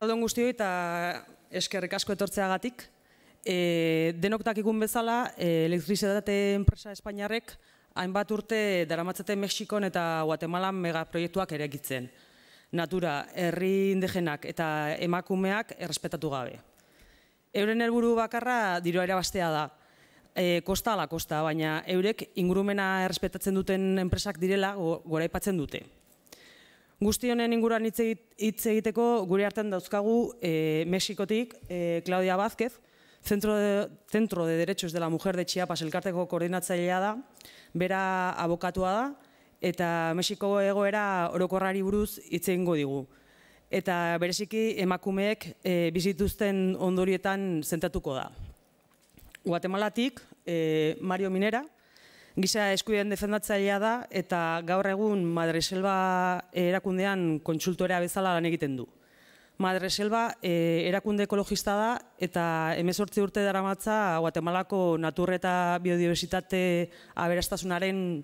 Gaudon guztioi eta eskerrik asko etortzeagatik. Denok dakikun bezala, elektrizitate enpresa espainiarrek hainbat urte daramatzaten Mexikon eta Guatemalan megaproiektuak eraikitzen. Natura, herri indigenak eta emakumeak errespetatu gabe. Euren helburu bakarra dirua irabaztea da. Kosta ala kosta, baina eurek ingurumena errespetatzen duten enpresak direla goraipatzen dute. Guzti honen inguruan hitz egiteko gure artean dauzkagu Mexikotik Claudia Vázquez, Centro de Derechos de la Mujer de Chiapas elkarteko koordinatzailea da, bera abokatua da, eta Mexiko egoera orokorrari buruz hitz egingo digu. Eta bereziki emakumeek bizituzten ondorietan zentratuko da. Guatemalatik, Mario Minera, giza eskubideen defendatzailea da eta gaur egun Madreselva erakundean kontsultorea bezala lan egiten du. Madreselva erakunde ekologista da eta 18 urte daramatza Guatemalako natur eta biodibertsitate aberastasunaren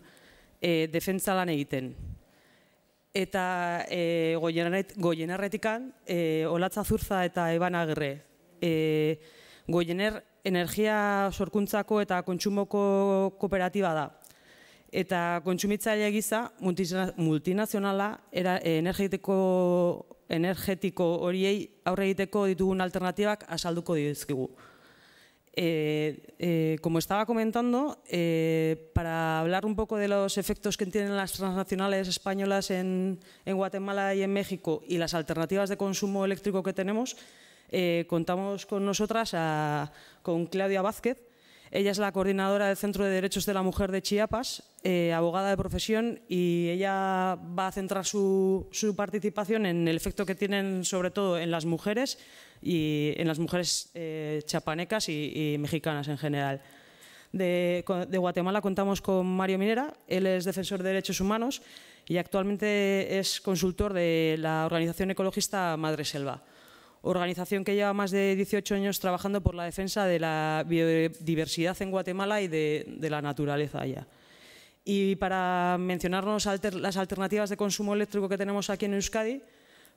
defentsa lan egiten. Eta Goienarretikan, Olatza Zurza eta Eban Agirre. Goiener energia sorkuntzako eta kontsumoko kooperatiba da. Eta kontsumitzaile gisa multinazionala energetiko horiei aurre egiteko ditugun alternatibak azalduko dizkigu. Como estaba comentando, para hablar un poco de los efectos que tienen las transnacionales españolas en Guatemala y en México y las alternativas de consumo eléctrico que tenemos, contamos con nosotras con Claudia Vázquez. Ella es la coordinadora del Centro de Derechos de la Mujer de Chiapas, abogada de profesión, y ella va a centrar su participación en el efecto que tienen sobre todo en las mujeres y en las mujeres chiapanecas y mexicanas en general. De Guatemala contamos con Mario Minera, él es defensor de derechos humanos y actualmente es consultor de la organización ecologista Madreselva. Organización que lleva más de 18 años trabajando por la defensa de la biodiversidad en Guatemala y de la naturaleza allá. Y para mencionarnos las alternativas de consumo eléctrico que tenemos aquí en Euskadi,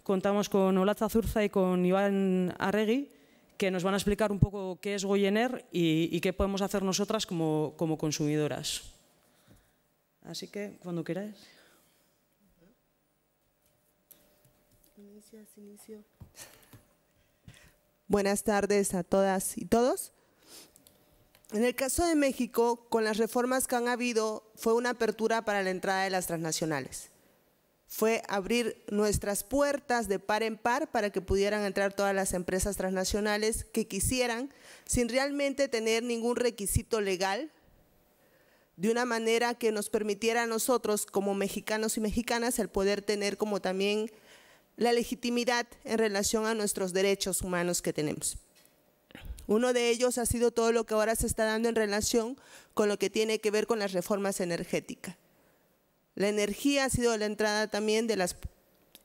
contamos con Olatza Zurza y con Iván Arregui, que nos van a explicar un poco qué es Goiener y qué podemos hacer nosotras como consumidoras. Así que, cuando queráis. Inicio. Buenas tardes a todas y todos. En el caso de México, con las reformas que han habido, fue una apertura para la entrada de las transnacionales. Fue abrir nuestras puertas de par en par para que pudieran entrar todas las empresas transnacionales que quisieran, sin realmente tener ningún requisito legal, de una manera que nos permitiera a nosotros, como mexicanos y mexicanas, el poder tener como también la legitimidad en relación a nuestros derechos humanos que tenemos. Uno de ellos ha sido todo lo que ahora se está dando en relación con lo que tiene que ver con las reformas energéticas. La energía ha sido la entrada también de las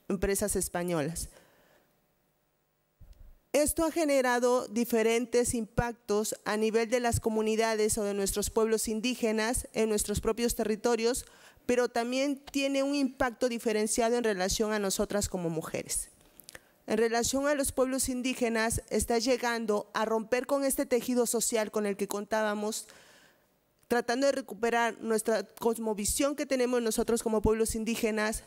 empresas españolas. Esto ha generado diferentes impactos a nivel de las comunidades o de nuestros pueblos indígenas en nuestros propios territorios, pero también tiene un impacto diferenciado en relación a nosotras como mujeres. En relación a los pueblos indígenas, está llegando a romper con este tejido social con el que contábamos, tratando de recuperar nuestra cosmovisión que tenemos nosotros como pueblos indígenas,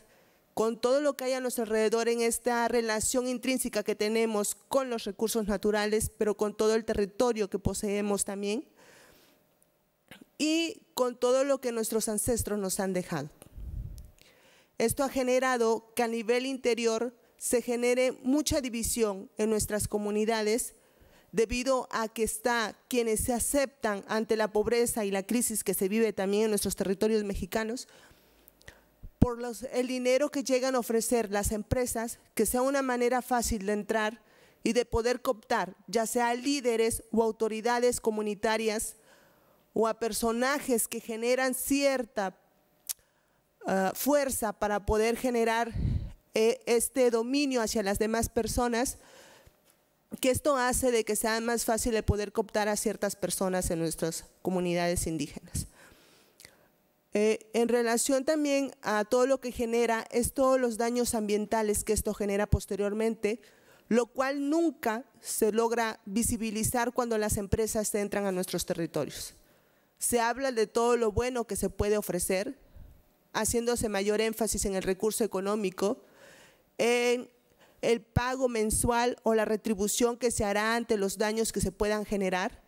con todo lo que hay a nuestro alrededor en esta relación intrínseca que tenemos con los recursos naturales, pero con todo el territorio que poseemos también, y con todo lo que nuestros ancestros nos han dejado. Esto ha generado que a nivel interior se genere mucha división en nuestras comunidades debido a que quienes se aceptan ante la pobreza y la crisis que se vive también en nuestros territorios mexicanos, por el dinero que llegan a ofrecer las empresas, que sea una manera fácil de entrar y de poder cooptar, ya sea a líderes o autoridades comunitarias o a personajes que generan cierta fuerza para poder generar este dominio hacia las demás personas, que esto hace de que sea más fácil de poder cooptar a ciertas personas en nuestras comunidades indígenas. En relación también a todo lo que genera, es todos los daños ambientales que esto genera posteriormente, lo cual nunca se logra visibilizar cuando las empresas entran a nuestros territorios. Se habla de todo lo bueno que se puede ofrecer, haciéndose mayor énfasis en el recurso económico, en el pago mensual o la retribución que se hará ante los daños que se puedan generar.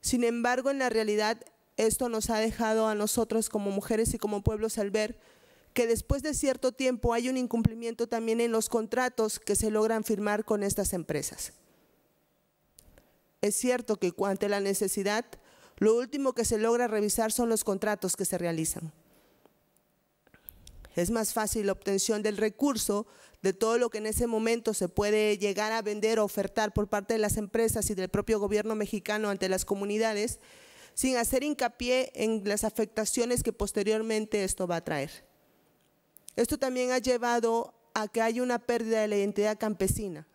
Sin embargo, en la realidad, esto nos ha dejado a nosotros como mujeres y como pueblos al ver que después de cierto tiempo hay un incumplimiento también en los contratos que se logran firmar con estas empresas. Es cierto que ante la necesidad, lo último que se logra revisar son los contratos que se realizan. Es más fácil la obtención del recurso, de todo lo que en ese momento se puede llegar a vender o ofertar por parte de las empresas y del propio gobierno mexicano ante las comunidades, sin hacer hincapié en las afectaciones que posteriormente esto va a traer. Esto también ha llevado a que haya una pérdida de la identidad campesina.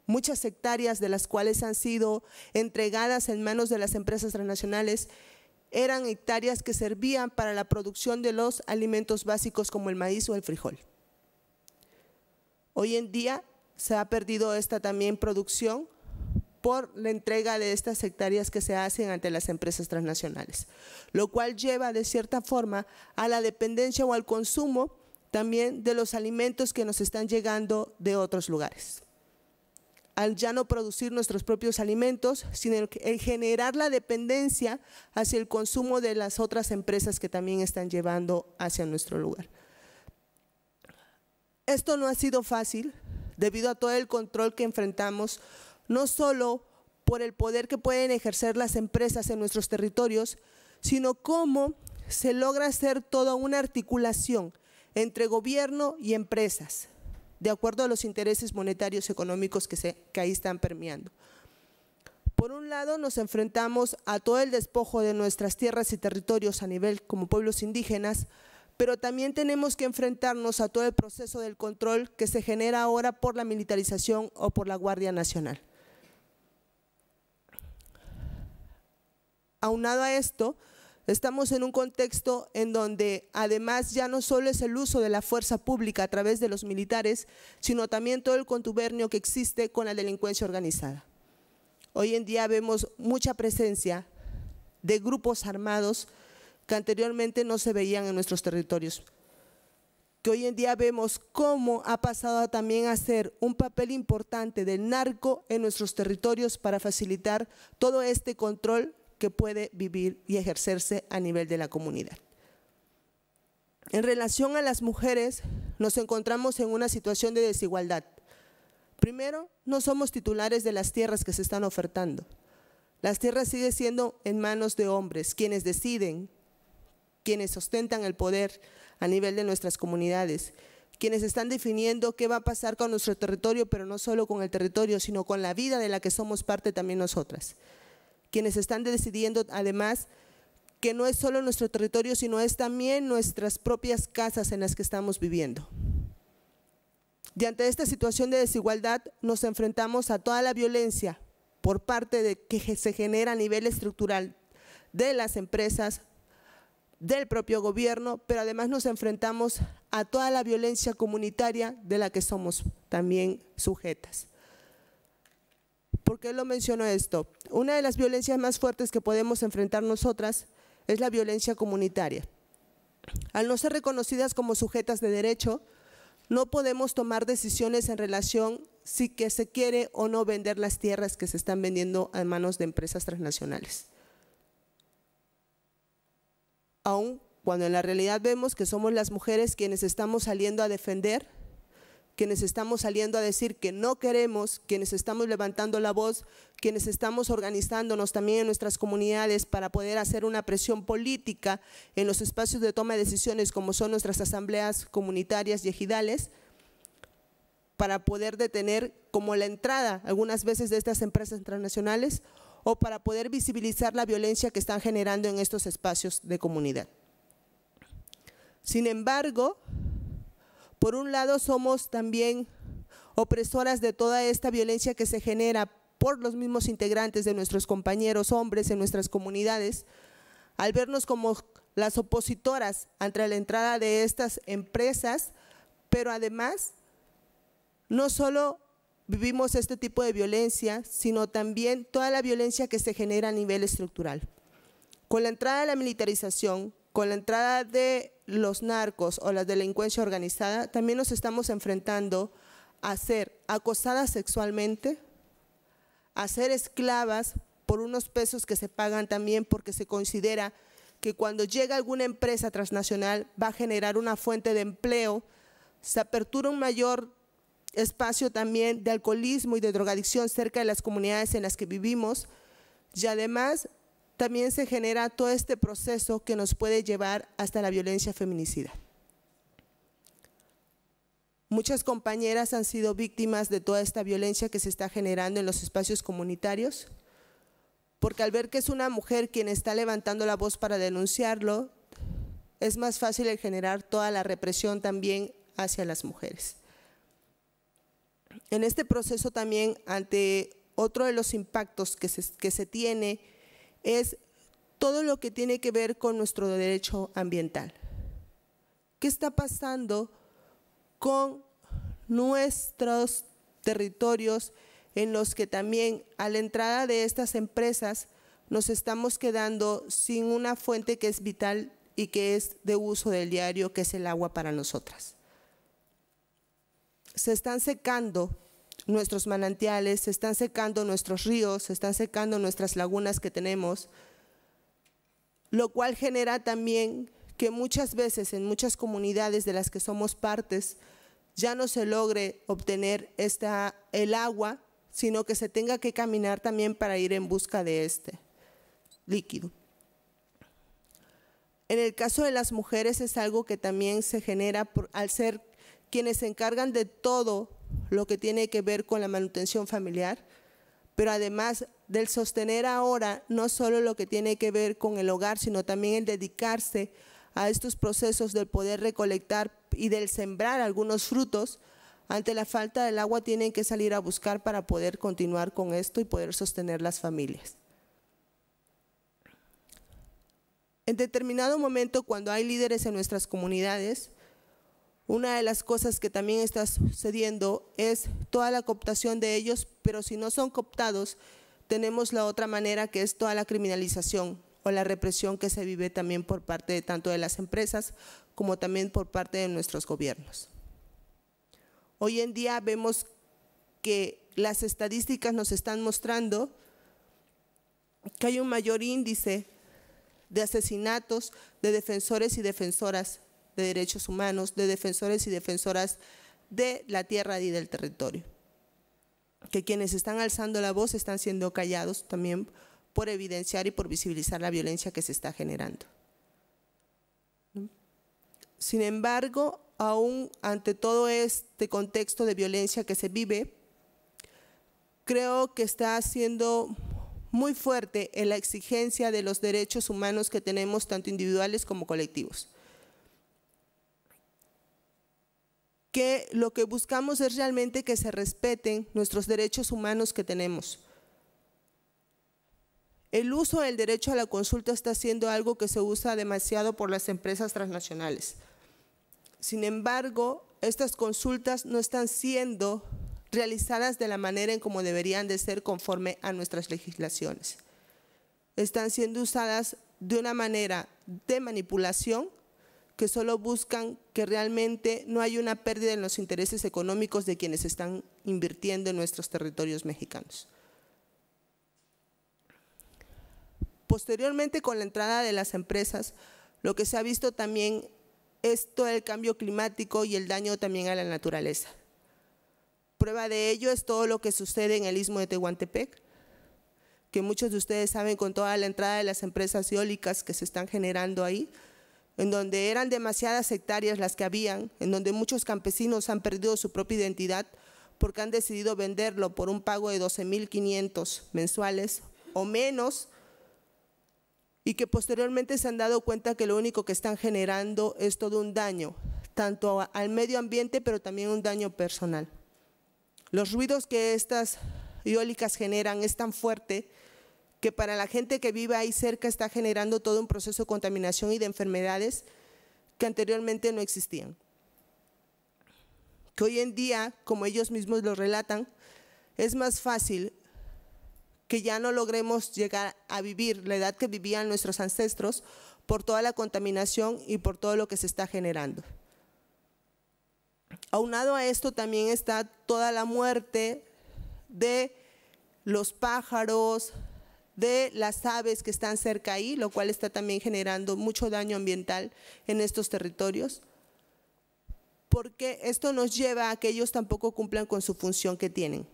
Muchas hectáreas de las cuales han sido entregadas en manos de las empresas transnacionales eran hectáreas que servían para la producción de los alimentos básicos como el maíz o el frijol. Hoy en día se ha perdido esta también producción por la entrega de estas hectáreas que se hacen ante las empresas transnacionales, lo cual lleva de cierta forma a la dependencia o al consumo también de los alimentos que nos están llegando de otros lugares. Al ya no producir nuestros propios alimentos, sino el generar la dependencia hacia el consumo de las otras empresas que también están llevando hacia nuestro lugar. Esto no ha sido fácil debido a todo el control que enfrentamos, no solo por el poder que pueden ejercer las empresas en nuestros territorios, sino cómo se logra hacer toda una articulación entre gobierno y empresas, de acuerdo a los intereses monetarios económicos que ahí están permeando. Por un lado, nos enfrentamos a todo el despojo de nuestras tierras y territorios a nivel como pueblos indígenas, pero también tenemos que enfrentarnos a todo el proceso del control que se genera ahora por la militarización o por la Guardia Nacional. Aunado a esto, estamos en un contexto en donde además ya no solo es el uso de la fuerza pública a través de los militares, sino también todo el contubernio que existe con la delincuencia organizada. Hoy en día vemos mucha presencia de grupos armados que anteriormente no se veían en nuestros territorios, que hoy en día vemos cómo ha pasado también a ser un papel importante del narco en nuestros territorios para facilitar todo este control que puede vivir y ejercerse a nivel de la comunidad. En relación a las mujeres, nos encontramos en una situación de desigualdad. Primero, no somos titulares de las tierras que se están ofertando. Las tierras siguen siendo en manos de hombres, quienes deciden, quienes ostentan el poder a nivel de nuestras comunidades, quienes están definiendo qué va a pasar con nuestro territorio, pero no solo con el territorio, sino con la vida de la que somos parte también nosotras. Quienes están decidiendo además que no es solo nuestro territorio, sino es también nuestras propias casas en las que estamos viviendo. Y ante esta situación de desigualdad nos enfrentamos a toda la violencia por parte de que se genera a nivel estructural de las empresas, del propio gobierno, pero además nos enfrentamos a toda la violencia comunitaria de la que somos también sujetas. ¿Por qué lo menciono esto? Una de las violencias más fuertes que podemos enfrentar nosotras es la violencia comunitaria. Al no ser reconocidas como sujetas de derecho, no podemos tomar decisiones en relación si que se quiere o no vender las tierras que se están vendiendo en manos de empresas transnacionales. Aun cuando en la realidad vemos que somos las mujeres quienes estamos saliendo a defender, quienes estamos saliendo a decir que no queremos, quienes estamos levantando la voz, quienes estamos organizándonos también en nuestras comunidades para poder hacer una presión política en los espacios de toma de decisiones como son nuestras asambleas comunitarias y ejidales, para poder detener como la entrada algunas veces de estas empresas transnacionales o para poder visibilizar la violencia que están generando en estos espacios de comunidad. Sin embargo, por un lado somos también opresoras de toda esta violencia que se genera por los mismos integrantes de nuestros compañeros hombres en nuestras comunidades, al vernos como las opositoras ante la entrada de estas empresas, pero además no solo vivimos este tipo de violencia, sino también toda la violencia que se genera a nivel estructural. Con la entrada de la militarización, con la entrada de los narcos o la delincuencia organizada, también nos estamos enfrentando a ser acosadas sexualmente, a ser esclavas por unos pesos que se pagan también porque se considera que cuando llega alguna empresa transnacional va a generar una fuente de empleo, se apertura un mayor espacio también de alcoholismo y de drogadicción cerca de las comunidades en las que vivimos, y además también se genera todo este proceso que nos puede llevar hasta la violencia feminicida. Muchas compañeras han sido víctimas de toda esta violencia que se está generando en los espacios comunitarios, porque al ver que es una mujer quien está levantando la voz para denunciarlo, es más fácil el generar toda la represión también hacia las mujeres. En este proceso también, ante otro de los impactos que se tiene, es todo lo que tiene que ver con nuestro derecho ambiental. ¿Qué está pasando con nuestros territorios en los que también a la entrada de estas empresas nos estamos quedando sin una fuente que es vital y que es de uso del diario, que es el agua para nosotras? Se están secando nuestros manantiales, se están secando nuestros ríos, se están secando nuestras lagunas que tenemos, lo cual genera también que muchas veces en muchas comunidades de las que somos partes ya no se logre obtener el agua, sino que se tenga que caminar también para ir en busca de este líquido. En el caso de las mujeres es algo que también se genera al ser quienes se encargan de todo lo que tiene que ver con la manutención familiar, pero además del sostener ahora no solo lo que tiene que ver con el hogar, sino también el dedicarse a estos procesos del poder recolectar y del sembrar algunos frutos. Ante la falta del agua tienen que salir a buscar para poder continuar con esto y poder sostener las familias. En determinado momento, cuando hay líderes en nuestras comunidades, una de las cosas que también está sucediendo es toda la cooptación de ellos, pero si no son cooptados, tenemos la otra manera que es toda la criminalización o la represión que se vive también por parte de tanto de las empresas como también por parte de nuestros gobiernos. Hoy en día vemos que las estadísticas nos están mostrando que hay un mayor índice de asesinatos de defensores y defensoras de derechos humanos, de defensores y defensoras de la tierra y del territorio. Que quienes están alzando la voz están siendo callados también por evidenciar y por visibilizar la violencia que se está generando. Sin embargo, aún ante todo este contexto de violencia que se vive, creo que está siendo muy fuerte en la exigencia de los derechos humanos que tenemos, tanto individuales como colectivos. Que lo que buscamos es realmente que se respeten nuestros derechos humanos que tenemos. El uso del derecho a la consulta está siendo algo que se usa demasiado por las empresas transnacionales. Sin embargo, estas consultas no están siendo realizadas de la manera en como deberían de ser conforme a nuestras legislaciones. Están siendo usadas de una manera de manipulación que solo buscan que realmente no haya una pérdida en los intereses económicos de quienes están invirtiendo en nuestros territorios mexicanos. Posteriormente, con la entrada de las empresas, lo que se ha visto también es todo el cambio climático y el daño también a la naturaleza. Prueba de ello es todo lo que sucede en el Istmo de Tehuantepec, que muchos de ustedes saben con toda la entrada de las empresas eólicas que se están generando ahí, en donde eran demasiadas hectáreas las que habían, en donde muchos campesinos han perdido su propia identidad porque han decidido venderlo por un pago de 12,500 mensuales o menos, y que posteriormente se han dado cuenta que lo único que están generando es todo un daño, tanto al medio ambiente, pero también un daño personal. Los ruidos que estas eólicas generan es tan fuerte que para la gente que vive ahí cerca está generando todo un proceso de contaminación y de enfermedades que anteriormente no existían. Que hoy en día, como ellos mismos lo relatan, es más fácil que ya no logremos llegar a vivir la edad que vivían nuestros ancestros por toda la contaminación y por todo lo que se está generando. Aunado a esto también está toda la muerte de los pájaros, de las aves que están cerca ahí, lo cual está también generando mucho daño ambiental en estos territorios, porque esto nos lleva a que ellos tampoco cumplan con su función que tienen,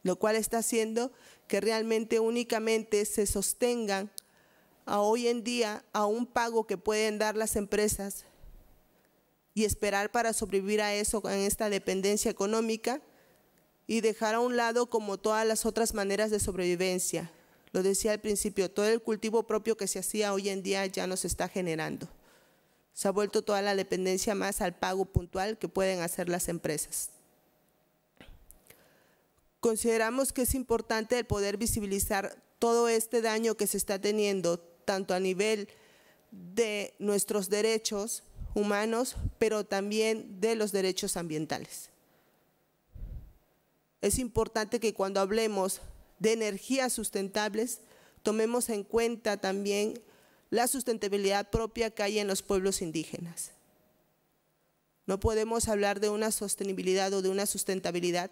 lo cual está haciendo que realmente únicamente se sostengan hoy en día a un pago que pueden dar las empresas y esperar para sobrevivir a eso, en esta dependencia económica, y dejar a un lado como todas las otras maneras de sobrevivencia. Lo decía al principio, todo el cultivo propio que se hacía hoy en día ya no se está generando. Se ha vuelto toda la dependencia más al pago puntual que pueden hacer las empresas. Consideramos que es importante el poder visibilizar todo este daño que se está teniendo, tanto a nivel de nuestros derechos humanos, pero también de los derechos ambientales. Es importante que cuando hablemos de energías sustentables, tomemos en cuenta también la sustentabilidad propia que hay en los pueblos indígenas. No podemos hablar de una sostenibilidad o de una sustentabilidad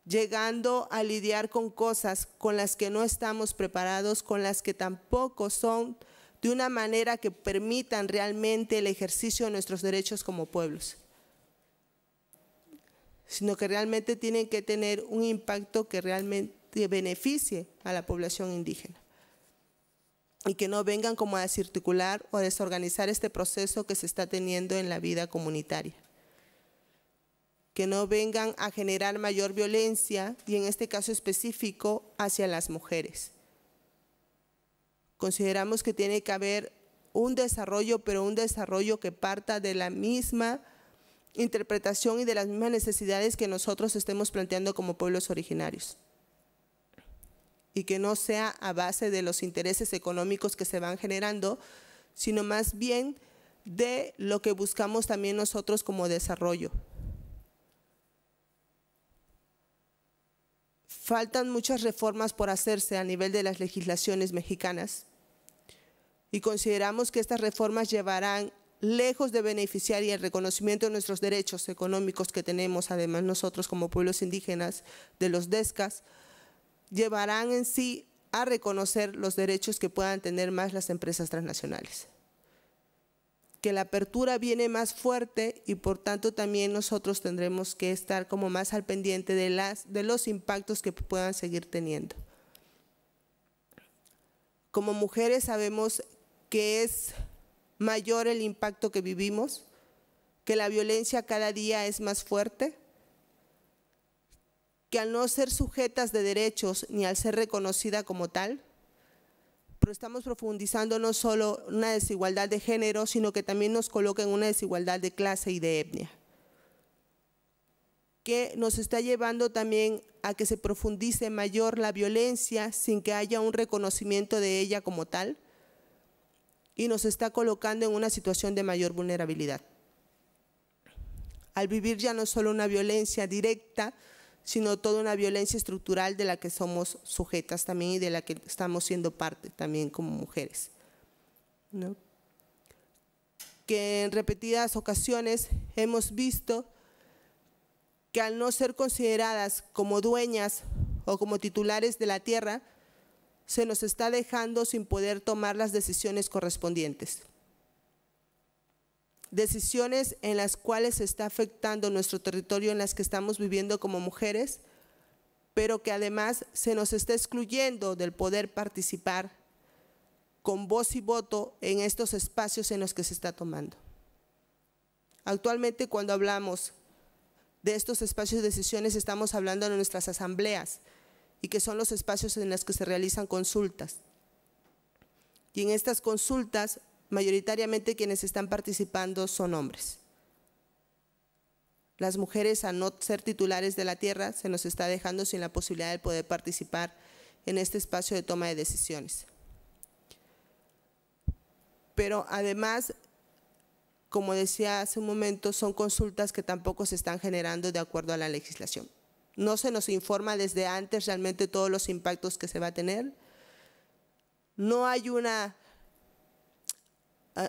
llegando a lidiar con cosas con las que no estamos preparados, con las que tampoco son de una manera que permitan realmente el ejercicio de nuestros derechos como pueblos, sino que realmente tienen que tener un impacto que realmente beneficie a la población indígena y que no vengan como a desarticular o a desorganizar este proceso que se está teniendo en la vida comunitaria, que no vengan a generar mayor violencia y en este caso específico hacia las mujeres. Consideramos que tiene que haber un desarrollo, pero un desarrollo que parta de la misma interpretación y de las mismas necesidades que nosotros estemos planteando como pueblos originarios, y que no sea a base de los intereses económicos que se van generando, sino más bien de lo que buscamos también nosotros como desarrollo. Faltan muchas reformas por hacerse a nivel de las legislaciones mexicanas y consideramos que estas reformas llevarán, lejos de beneficiar y el reconocimiento de nuestros derechos económicos que tenemos, además nosotros como pueblos indígenas de los Descas, llevarán en sí a reconocer los derechos que puedan tener más las empresas transnacionales. Que la apertura viene más fuerte y por tanto también nosotros tendremos que estar como más al pendiente de los impactos que puedan seguir teniendo. Como mujeres sabemos que es mayor el impacto que vivimos, que la violencia cada día es más fuerte, que al no ser sujetas de derechos ni al ser reconocida como tal, pero estamos profundizando no solo una desigualdad de género, sino que también nos coloca en una desigualdad de clase y de etnia, que nos está llevando también a que se profundice mayor la violencia sin que haya un reconocimiento de ella como tal, y nos está colocando en una situación de mayor vulnerabilidad. Al vivir ya no solo una violencia directa, sino toda una violencia estructural de la que somos sujetas también y de la que estamos siendo parte también como mujeres, ¿no? Que en repetidas ocasiones hemos visto que al no ser consideradas como dueñas o como titulares de la tierra, se nos está dejando sin poder tomar las decisiones correspondientes. Decisiones en las cuales se está afectando nuestro territorio, en las que estamos viviendo como mujeres, pero que además se nos está excluyendo del poder participar con voz y voto en estos espacios en los que se está tomando. Actualmente, cuando hablamos de estos espacios de decisiones, estamos hablando de nuestras asambleas, y que son los espacios en los que se realizan consultas. Y en estas consultas, mayoritariamente quienes están participando son hombres. Las mujeres, al no ser titulares de la tierra, se nos está dejando sin la posibilidad de poder participar en este espacio de toma de decisiones. Pero además, como decía hace un momento, son consultas que tampoco se están generando de acuerdo a la legislación. No se nos informa desde antes realmente todos los impactos que se va a tener. No hay una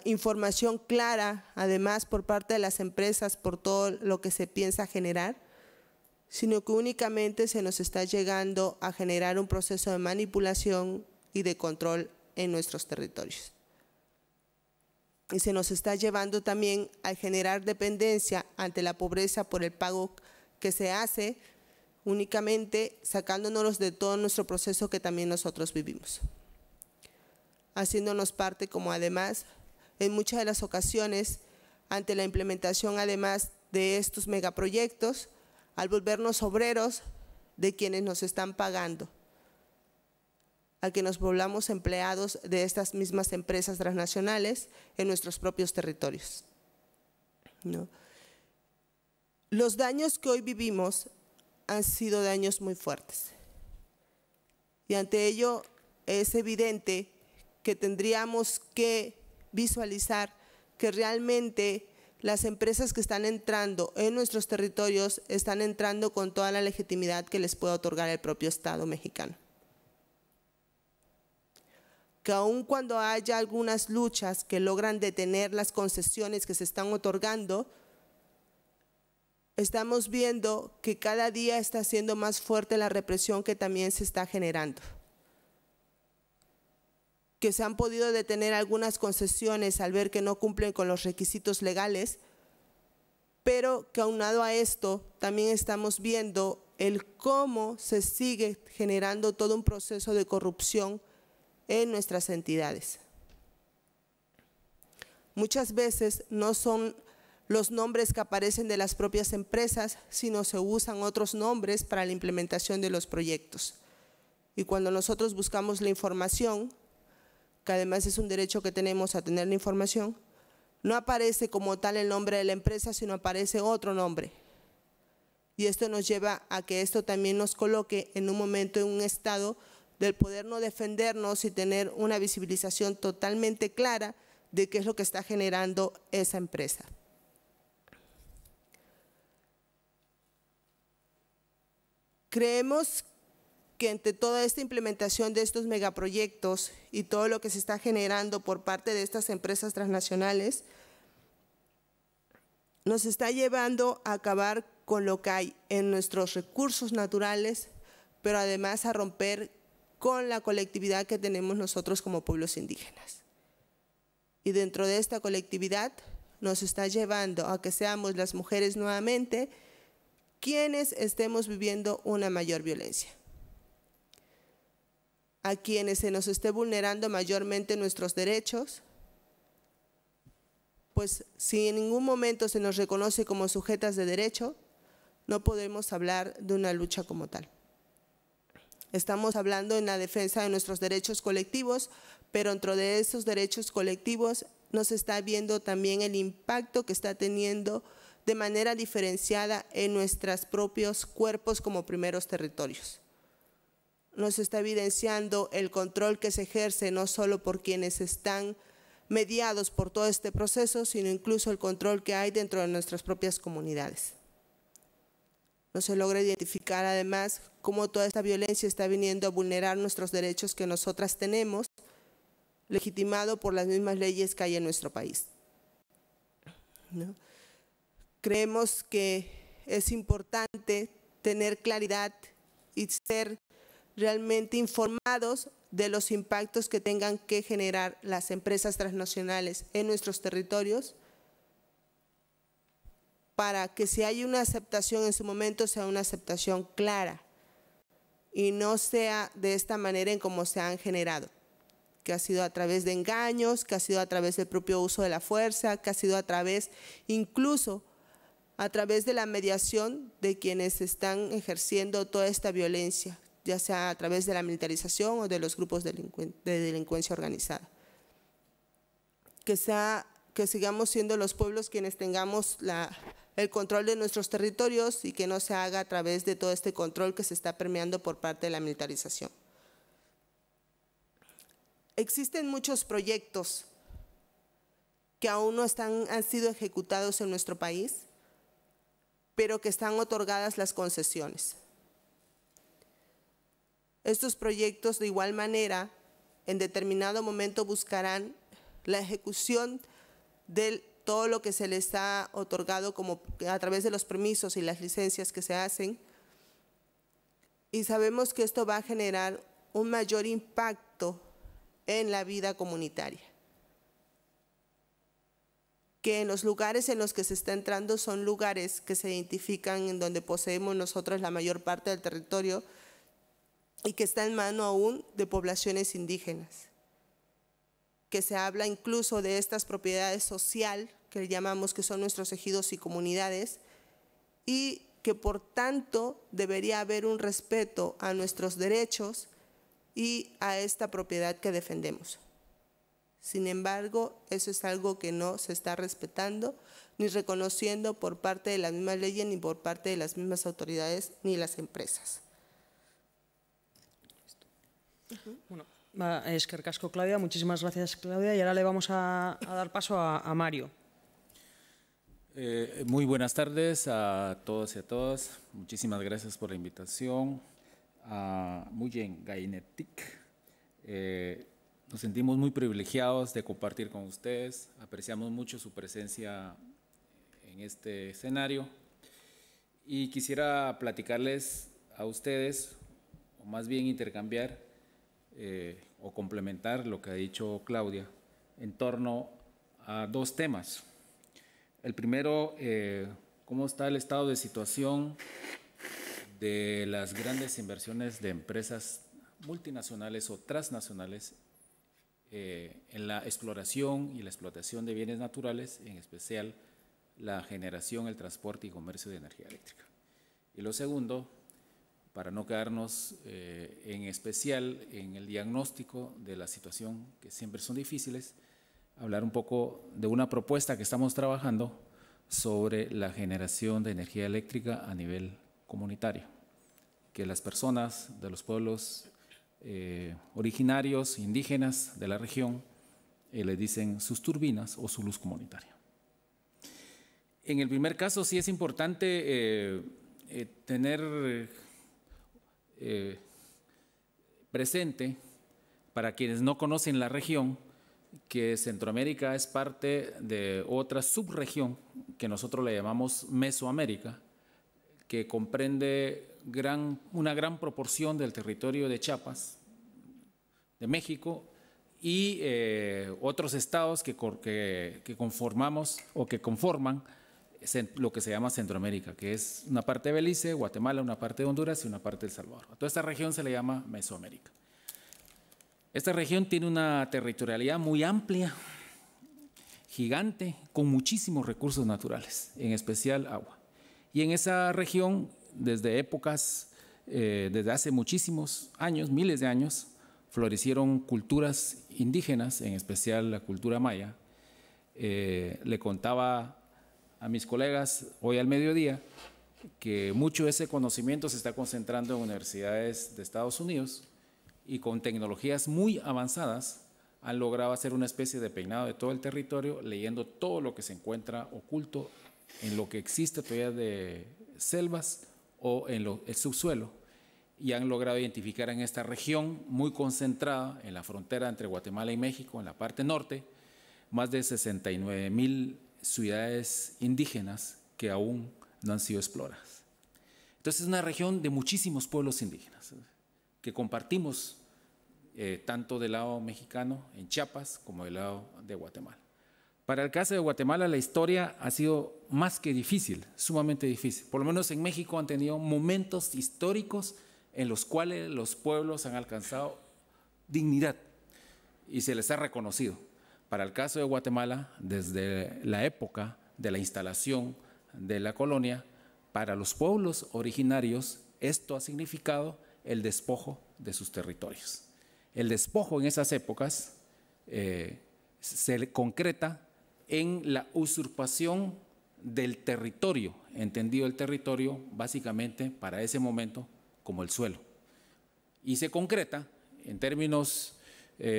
información clara, además, por parte de las empresas por todo lo que se piensa generar, sino que únicamente se nos está llegando a generar un proceso de manipulación y de control en nuestros territorios. Y se nos está llevando también a generar dependencia ante la pobreza por el pago que se hace, únicamente sacándonos de todo nuestro proceso que también nosotros vivimos, haciéndonos parte como además en muchas de las ocasiones ante la implementación además de estos megaproyectos, al volvernos obreros de quienes nos están pagando, a que nos volvamos empleados de estas mismas empresas transnacionales en nuestros propios territorios, ¿no? Los daños que hoy vivimos han sido daños muy fuertes y ante ello es evidente que tendríamos que visualizar que realmente las empresas que están entrando en nuestros territorios están entrando con toda la legitimidad que les puede otorgar el propio Estado mexicano. Que aun cuando haya algunas luchas que logran detener las concesiones que se están otorgando, estamos viendo que cada día está siendo más fuerte la represión que también se está generando. Que se han podido detener algunas concesiones al ver que no cumplen con los requisitos legales, pero que aunado a esto también estamos viendo el cómo se sigue generando todo un proceso de corrupción en nuestras entidades. Muchas veces no son los nombres que aparecen de las propias empresas, sino se usan otros nombres para la implementación de los proyectos. Y cuando nosotros buscamos la información, que además es un derecho que tenemos a tener la información, no aparece como tal el nombre de la empresa, sino aparece otro nombre. Y esto nos lleva a que esto también nos coloque en un momento, en un estado del poder no defendernos y tener una visibilización totalmente clara de qué es lo que está generando esa empresa. Creemos que ante toda esta implementación de estos megaproyectos y todo lo que se está generando por parte de estas empresas transnacionales, nos está llevando a acabar con lo que hay en nuestros recursos naturales, pero además a romper con la colectividad que tenemos nosotros como pueblos indígenas. Y dentro de esta colectividad nos está llevando a que seamos las mujeres nuevamente quienes estemos viviendo una mayor violencia, a quienes se nos esté vulnerando mayormente nuestros derechos, pues si en ningún momento se nos reconoce como sujetas de derecho, no podemos hablar de una lucha como tal. Estamos hablando en la defensa de nuestros derechos colectivos, pero dentro de esos derechos colectivos nos está viendo también el impacto que está teniendo de manera diferenciada en nuestros propios cuerpos como primeros territorios. Nos está evidenciando el control que se ejerce no solo por quienes están mediados por todo este proceso, sino incluso el control que hay dentro de nuestras propias comunidades. No se logra identificar además cómo toda esta violencia está viniendo a vulnerar nuestros derechos que nosotras tenemos, legitimado por las mismas leyes que hay en nuestro país, ¿no? Creemos que es importante tener claridad y ser realmente informados de los impactos que tengan que generar las empresas transnacionales en nuestros territorios, para que si hay una aceptación en su momento sea una aceptación clara y no sea de esta manera en cómo se han generado, que ha sido a través de engaños, que ha sido a través del propio uso de la fuerza, que ha sido a través incluso a través de la mediación de quienes están ejerciendo toda esta violencia, ya sea a través de la militarización o de los grupos de delincuencia organizada. Que sigamos siendo los pueblos quienes tengamos el control de nuestros territorios y que no se haga a través de todo este control que se está permeando por parte de la militarización. Existen muchos proyectos que aún no han sido ejecutados en nuestro país, pero que están otorgadas las concesiones. Estos proyectos, de igual manera, en determinado momento buscarán la ejecución de todo lo que se les ha otorgado como a través de los permisos y las licencias que se hacen, y sabemos que esto va a generar un mayor impacto en la vida comunitaria, que en los lugares en los que se está entrando son lugares que se identifican en donde poseemos nosotros la mayor parte del territorio y que está en mano aún de poblaciones indígenas, que se habla incluso de estas propiedades social que llamamos que son nuestros ejidos y comunidades, y que por tanto debería haber un respeto a nuestros derechos y a esta propiedad que defendemos. Sin embargo, eso es algo que no se está respetando ni reconociendo por parte de las mismas leyes, ni por parte de las mismas autoridades, ni las empresas. Bueno, eskerrik asko, Claudia. Muchísimas gracias, Claudia. Y ahora le vamos a dar paso a Mario. Muy buenas tardes a todos y a todas. Muchísimas gracias por la invitación a Muyen Gainetic. Nos sentimos muy privilegiados de compartir con ustedes. Apreciamos mucho su presencia en este escenario. Y quisiera platicarles a ustedes, o más bien intercambiar o complementar lo que ha dicho Claudia en torno a dos temas. El primero, cómo está el estado de situación de las grandes inversiones de empresas multinacionales o transnacionales en la exploración y la explotación de bienes naturales, en especial la generación, el transporte y comercio de energía eléctrica. Y lo segundo, para no quedarnos en especial en el diagnóstico de la situación, que siempre son difíciles, hablar un poco de una propuesta que estamos trabajando sobre la generación de energía eléctrica a nivel comunitario, que las personas de los pueblos originarios, indígenas de la región, le dicen sus turbinas o su luz comunitaria. En el primer caso sí es importante tener presente, para quienes no conocen la región, que Centroamérica es parte de otra subregión que nosotros le llamamos Mesoamérica, que comprende una gran proporción del territorio de Chiapas, de México, y otros estados que conformamos o que conforman lo que se llama Centroamérica, que es una parte de Belice, Guatemala, una parte de Honduras y una parte de El Salvador. A toda esta región se le llama Mesoamérica. Esta región tiene una territorialidad muy amplia, gigante, con muchísimos recursos naturales, en especial agua. Y en esa región, desde hace muchísimos años, miles de años, florecieron culturas indígenas, en especial la cultura maya. Le contaba a mis colegas hoy al mediodía que mucho de ese conocimiento se está concentrando en universidades de Estados Unidos y con tecnologías muy avanzadas han logrado hacer una especie de peinado de todo el territorio, leyendo todo lo que se encuentra oculto en lo que existe todavía de selvas o en el subsuelo, y han logrado identificar en esta región muy concentrada en la frontera entre Guatemala y México, en la parte norte, más de 69,000 ciudades indígenas que aún no han sido exploradas. Entonces es una región de muchísimos pueblos indígenas que compartimos tanto del lado mexicano en Chiapas como del lado de Guatemala. Para el caso de Guatemala la historia ha sido más que difícil, sumamente difícil. Por lo menos en México han tenido momentos históricos en los cuales los pueblos han alcanzado dignidad y se les ha reconocido. Para el caso de Guatemala, desde la época de la instalación de la colonia, para los pueblos originarios esto ha significado el despojo de sus territorios. El despojo en esas épocas se concreta en la usurpación del territorio, entendido el territorio básicamente para ese momento como el suelo. Y se concreta en términos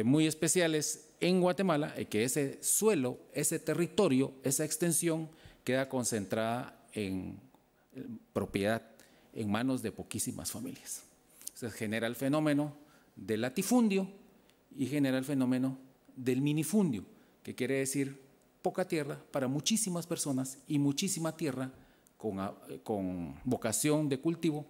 muy especiales en Guatemala, que ese suelo, ese territorio, esa extensión queda concentrada en propiedad en manos de poquísimas familias. Se genera el fenómeno del latifundio y genera el fenómeno del minifundio, que quiere decir poca tierra para muchísimas personas y muchísima tierra con vocación de cultivo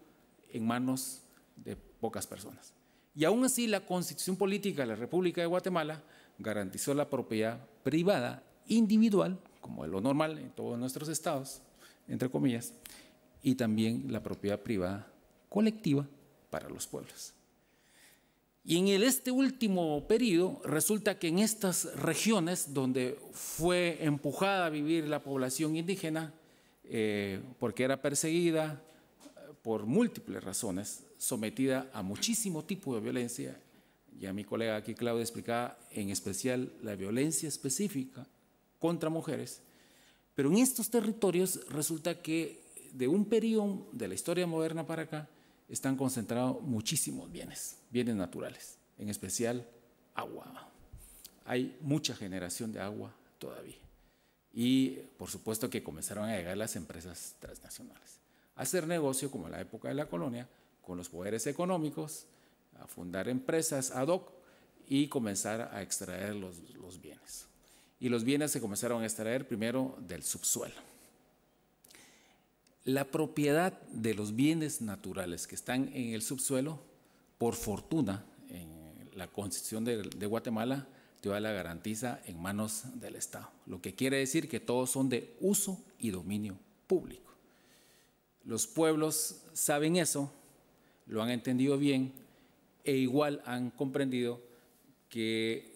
en manos de pocas personas. Y aún así, la Constitución Política de la República de Guatemala garantizó la propiedad privada individual, como es lo normal en todos nuestros estados, entre comillas, y también la propiedad privada colectiva para los pueblos. Y en este último periodo resulta que en estas regiones donde fue empujada a vivir la población indígena, porque era perseguida por múltiples razones, sometida a muchísimo tipo de violencia, ya mi colega aquí Claudia explicaba en especial la violencia específica contra mujeres, pero en estos territorios resulta que de un periodo de la historia moderna para acá están concentrados muchísimos bienes naturales, en especial agua. Hay mucha generación de agua todavía. Y por supuesto que comenzaron a llegar las empresas transnacionales a hacer negocio, como en la época de la colonia, con los poderes económicos, a fundar empresas ad hoc y comenzar a extraer los bienes. Y los bienes se comenzaron a extraer primero del subsuelo. La propiedad de los bienes naturales que están en el subsuelo, por fortuna, en la Constitución de Guatemala, todavía la garantiza en manos del Estado, lo que quiere decir que todos son de uso y dominio público. Los pueblos saben eso, lo han entendido bien e igual han comprendido que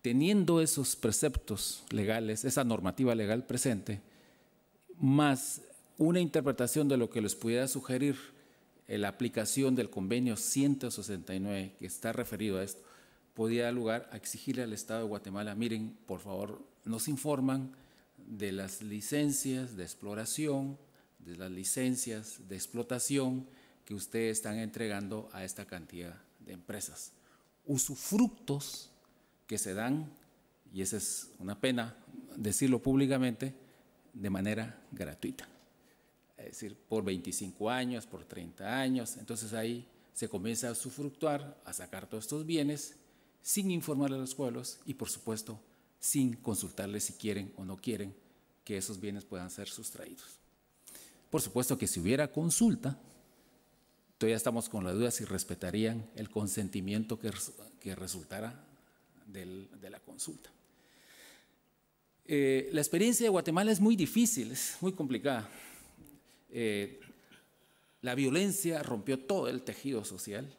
teniendo esos preceptos legales, esa normativa legal presente, más una interpretación de lo que les pudiera sugerir la aplicación del convenio 169 que está referido a esto, podía dar lugar a exigirle al Estado de Guatemala, miren, por favor, nos informan de las licencias de exploración, de las licencias de explotación que ustedes están entregando a esta cantidad de empresas. Usufructos que se dan, y esa es una pena decirlo públicamente, de manera gratuita. Es decir, por 25 años, por 30 años, entonces ahí se comienza a usufructuar, a sacar todos estos bienes, sin informarle a los pueblos y, por supuesto, sin consultarles si quieren o no quieren que esos bienes puedan ser sustraídos. Por supuesto que si hubiera consulta, todavía estamos con la duda si respetarían el consentimiento que resultara de la consulta. La experiencia de Guatemala es muy difícil, es muy complicada. La violencia rompió todo el tejido social,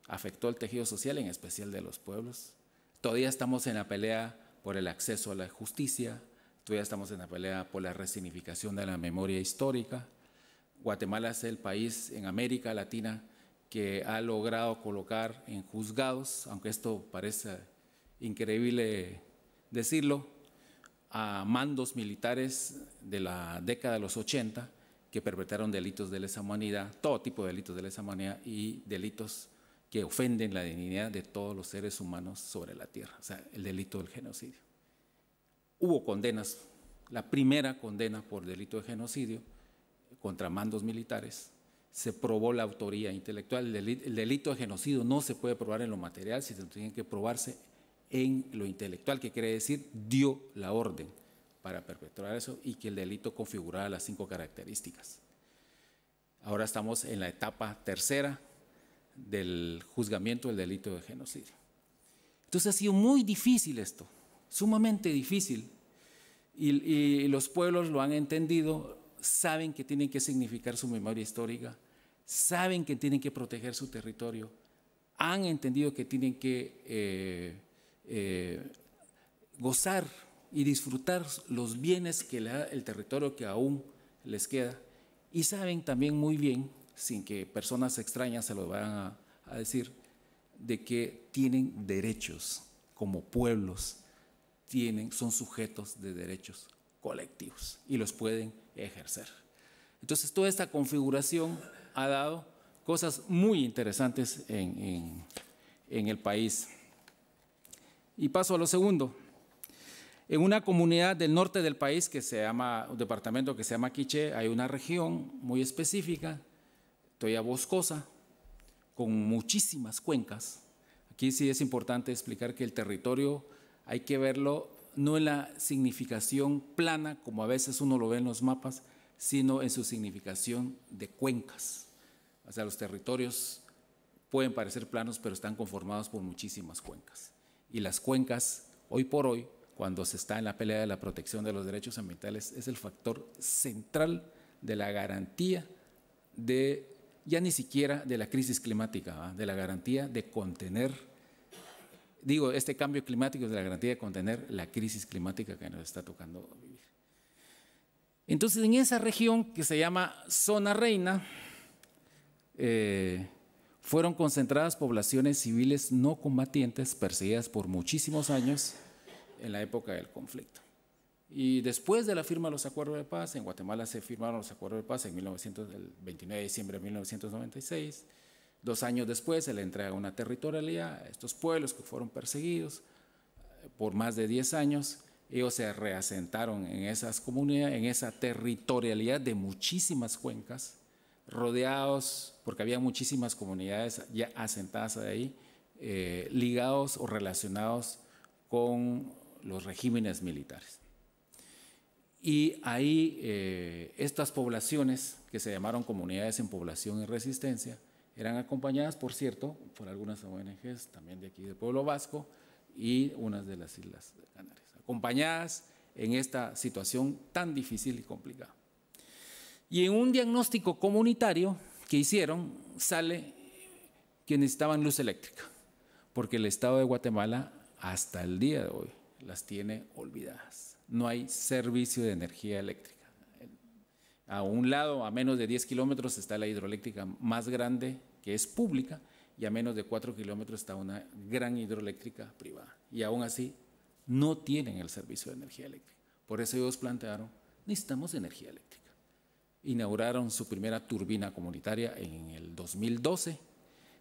afectó el tejido social, en especial de los pueblos. Todavía estamos en la pelea por el acceso a la justicia, todavía estamos en la pelea por la resignificación de la memoria histórica. Guatemala es el país en América Latina que ha logrado colocar en juzgados, aunque esto parece increíble decirlo, a mandos militares de la década de los 80 que perpetraron delitos de lesa humanidad, todo tipo de delitos de lesa humanidad y delitos que ofenden la dignidad de todos los seres humanos sobre la tierra, o sea, el delito del genocidio. Hubo condenas, la primera condena por delito de genocidio contra mandos militares, se probó la autoría intelectual. El delito de genocidio no se puede probar en lo material, sino tiene que probarse en lo intelectual, que quiere decir dio la orden para perpetrar eso y que el delito configuraba las 5 características. Ahora estamos en la etapa tercera del juzgamiento del delito de genocidio. Entonces ha sido muy difícil esto, sumamente difícil, y los pueblos lo han entendido, saben que tienen que significar su memoria histórica, saben que tienen que proteger su territorio, han entendido que tienen que gozar y disfrutar los bienes que le da el territorio que aún les queda, y saben también muy bien, sin que personas extrañas se lo vayan a decir, de que tienen derechos como pueblos, son sujetos de derechos colectivos y los pueden ejercer. Entonces toda esta configuración ha dado cosas muy interesantes en el país. Y paso a lo segundo. En una comunidad del norte del país que se llama, un departamento que se llama Quiché, hay una región muy específica, todavía boscosa, con muchísimas cuencas. Aquí sí es importante explicar que el territorio hay que verlo no en la significación plana, como a veces uno lo ve en los mapas, sino en su significación de cuencas. O sea, los territorios pueden parecer planos, pero están conformados por muchísimas cuencas. Y las cuencas, hoy por hoy, cuando se está en la pelea de la protección de los derechos ambientales, es el factor central de la garantía de, ya ni siquiera de la crisis climática, ¿va? De la garantía de contener, digo, este cambio climático es de la garantía de contener la crisis climática que nos está tocando vivir. Entonces, en esa región que se llama Zona Reina, fueron concentradas poblaciones civiles no combatientes perseguidas por muchísimos años en la época del conflicto. Y después de la firma de los acuerdos de paz, en Guatemala se firmaron los acuerdos de paz en el 29 de diciembre de 1996. 2 años después se le entrega una territorialidad a estos pueblos que fueron perseguidos por más de 10 años. Ellos se reasentaron en esas comunidades, en esa territorialidad de muchísimas cuencas, rodeados, porque había muchísimas comunidades ya asentadas ahí, ligados o relacionados con los regímenes militares. Y ahí estas poblaciones, que se llamaron comunidades en población y resistencia, eran acompañadas, por cierto, por algunas ONGs también de aquí del pueblo vasco y unas de las Islas Canarias, acompañadas en esta situación tan difícil y complicada. Y en un diagnóstico comunitario que hicieron, sale que necesitaban luz eléctrica, porque el Estado de Guatemala hasta el día de hoy las tiene olvidadas. No hay servicio de energía eléctrica. A un lado, a menos de 10 kilómetros, está la hidroeléctrica más grande, que es pública, y a menos de 4 kilómetros está una gran hidroeléctrica privada. Y aún así, no tienen el servicio de energía eléctrica. Por eso ellos plantearon, necesitamos energía eléctrica. Inauguraron su primera turbina comunitaria en el 2012.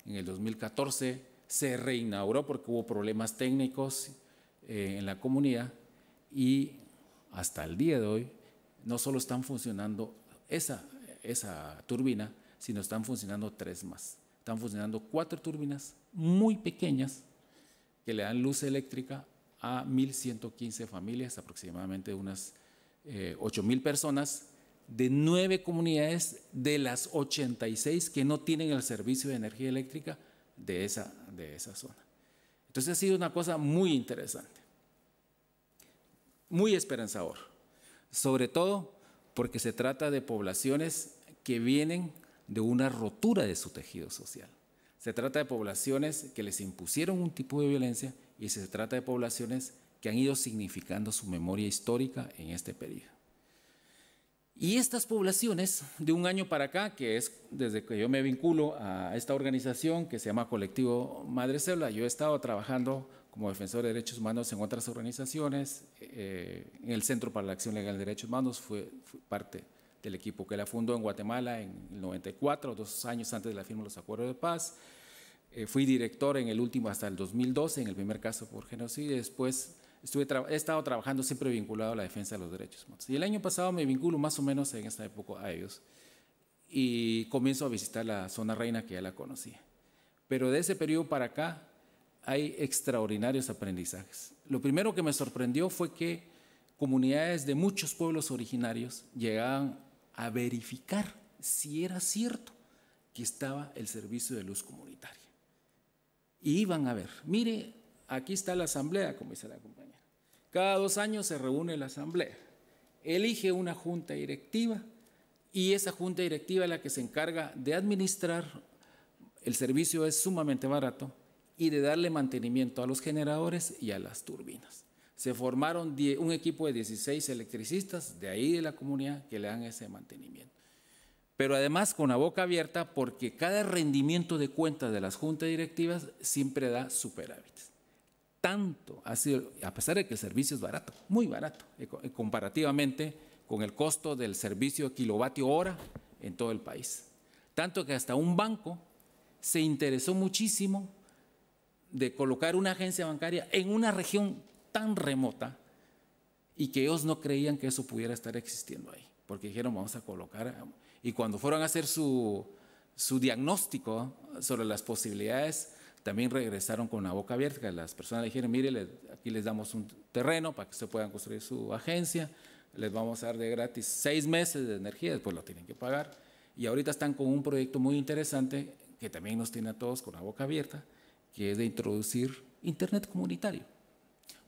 En el 2014 se reinauguró porque hubo problemas técnicos en la comunidad, y hasta el día de hoy no solo están funcionando esa turbina, sino están funcionando 3 más. Están funcionando 4 turbinas muy pequeñas que le dan luz eléctrica a 1.115 familias, aproximadamente unas 8.000 personas, de 9 comunidades de las 86 que no tienen el servicio de energía eléctrica de esa zona. Entonces ha sido una cosa muy interesante, muy esperanzador, sobre todo porque se trata de poblaciones que vienen de una rotura de su tejido social. Se trata de poblaciones que les impusieron un tipo de violencia, y se trata de poblaciones que han ido significando su memoria histórica en este periodo. Y estas poblaciones, de un año para acá, que es desde que yo me vinculo a esta organización que se llama Colectivo Madre Célula, yo he estado trabajando como defensor de derechos humanos en otras organizaciones. En el Centro para la Acción Legal de Derechos Humanos fui parte del equipo que la fundó en Guatemala en el 94, 2 años antes de la firma de los acuerdos de paz. Fui director en el último hasta el 2012, en el primer caso por genocidio, y después he estado trabajando siempre vinculado a la defensa de los derechos humanos. Y el año pasado me vinculo más o menos en esta época a ellos, y comienzo a visitar la Zona Reina, que ya la conocía. Pero de ese periodo para acá hay extraordinarios aprendizajes. Lo primero que me sorprendió fue que comunidades de muchos pueblos originarios llegaban a verificar si era cierto que estaba el servicio de luz comunitaria. Y iban a ver, mire, aquí está la asamblea, como dice la compañera. Cada 2 años se reúne la asamblea, elige una junta directiva, y esa junta directiva es la que se encarga de administrar. El servicio es sumamente barato, y de darle mantenimiento a los generadores y a las turbinas. Se formaron un equipo de 16 electricistas de ahí de la comunidad que le dan ese mantenimiento. Pero además con la boca abierta, porque cada rendimiento de cuentas de las juntas directivas siempre da superávites. Tanto ha sido, a pesar de que el servicio es barato, muy barato, comparativamente con el costo del servicio kilovatio hora en todo el país. Tanto que hasta un banco se interesó muchísimo de colocar una agencia bancaria en una región tan remota, y que ellos no creían que eso pudiera estar existiendo ahí, porque dijeron, vamos a colocar. Y cuando fueron a hacer su su diagnóstico sobre las posibilidades, también regresaron con la boca abierta. Las personas le dijeron, mire, aquí les damos un terreno para que ustedes puedan construir su agencia, les vamos a dar de gratis 6 meses de energía, después lo tienen que pagar. Y ahorita están con un proyecto muy interesante que también nos tiene a todos con la boca abierta, que es de introducir internet comunitario,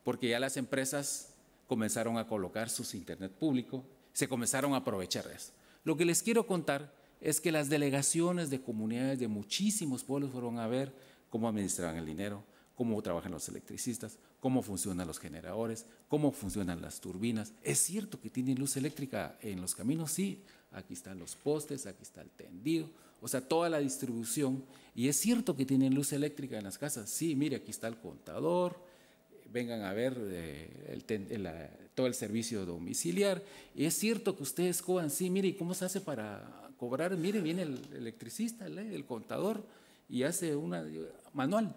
porque ya las empresas comenzaron a colocar sus internet público, se comenzaron a aprovechar de eso. Lo que les quiero contar es que las delegaciones de comunidades de muchísimos pueblos fueron a ver cómo administran el dinero, cómo trabajan los electricistas, cómo funcionan los generadores, cómo funcionan las turbinas. ¿Es cierto que tienen luz eléctrica en los caminos? Sí, aquí están los postes, aquí está el tendido, o sea, toda la distribución. Y es cierto que tienen luz eléctrica en las casas. Sí, mire, aquí está el contador, vengan a ver todo el servicio domiciliar. Y es cierto que ustedes cobran, sí, mire, ¿y cómo se hace para cobrar? Mire, viene el electricista, el contador, y hace una manual.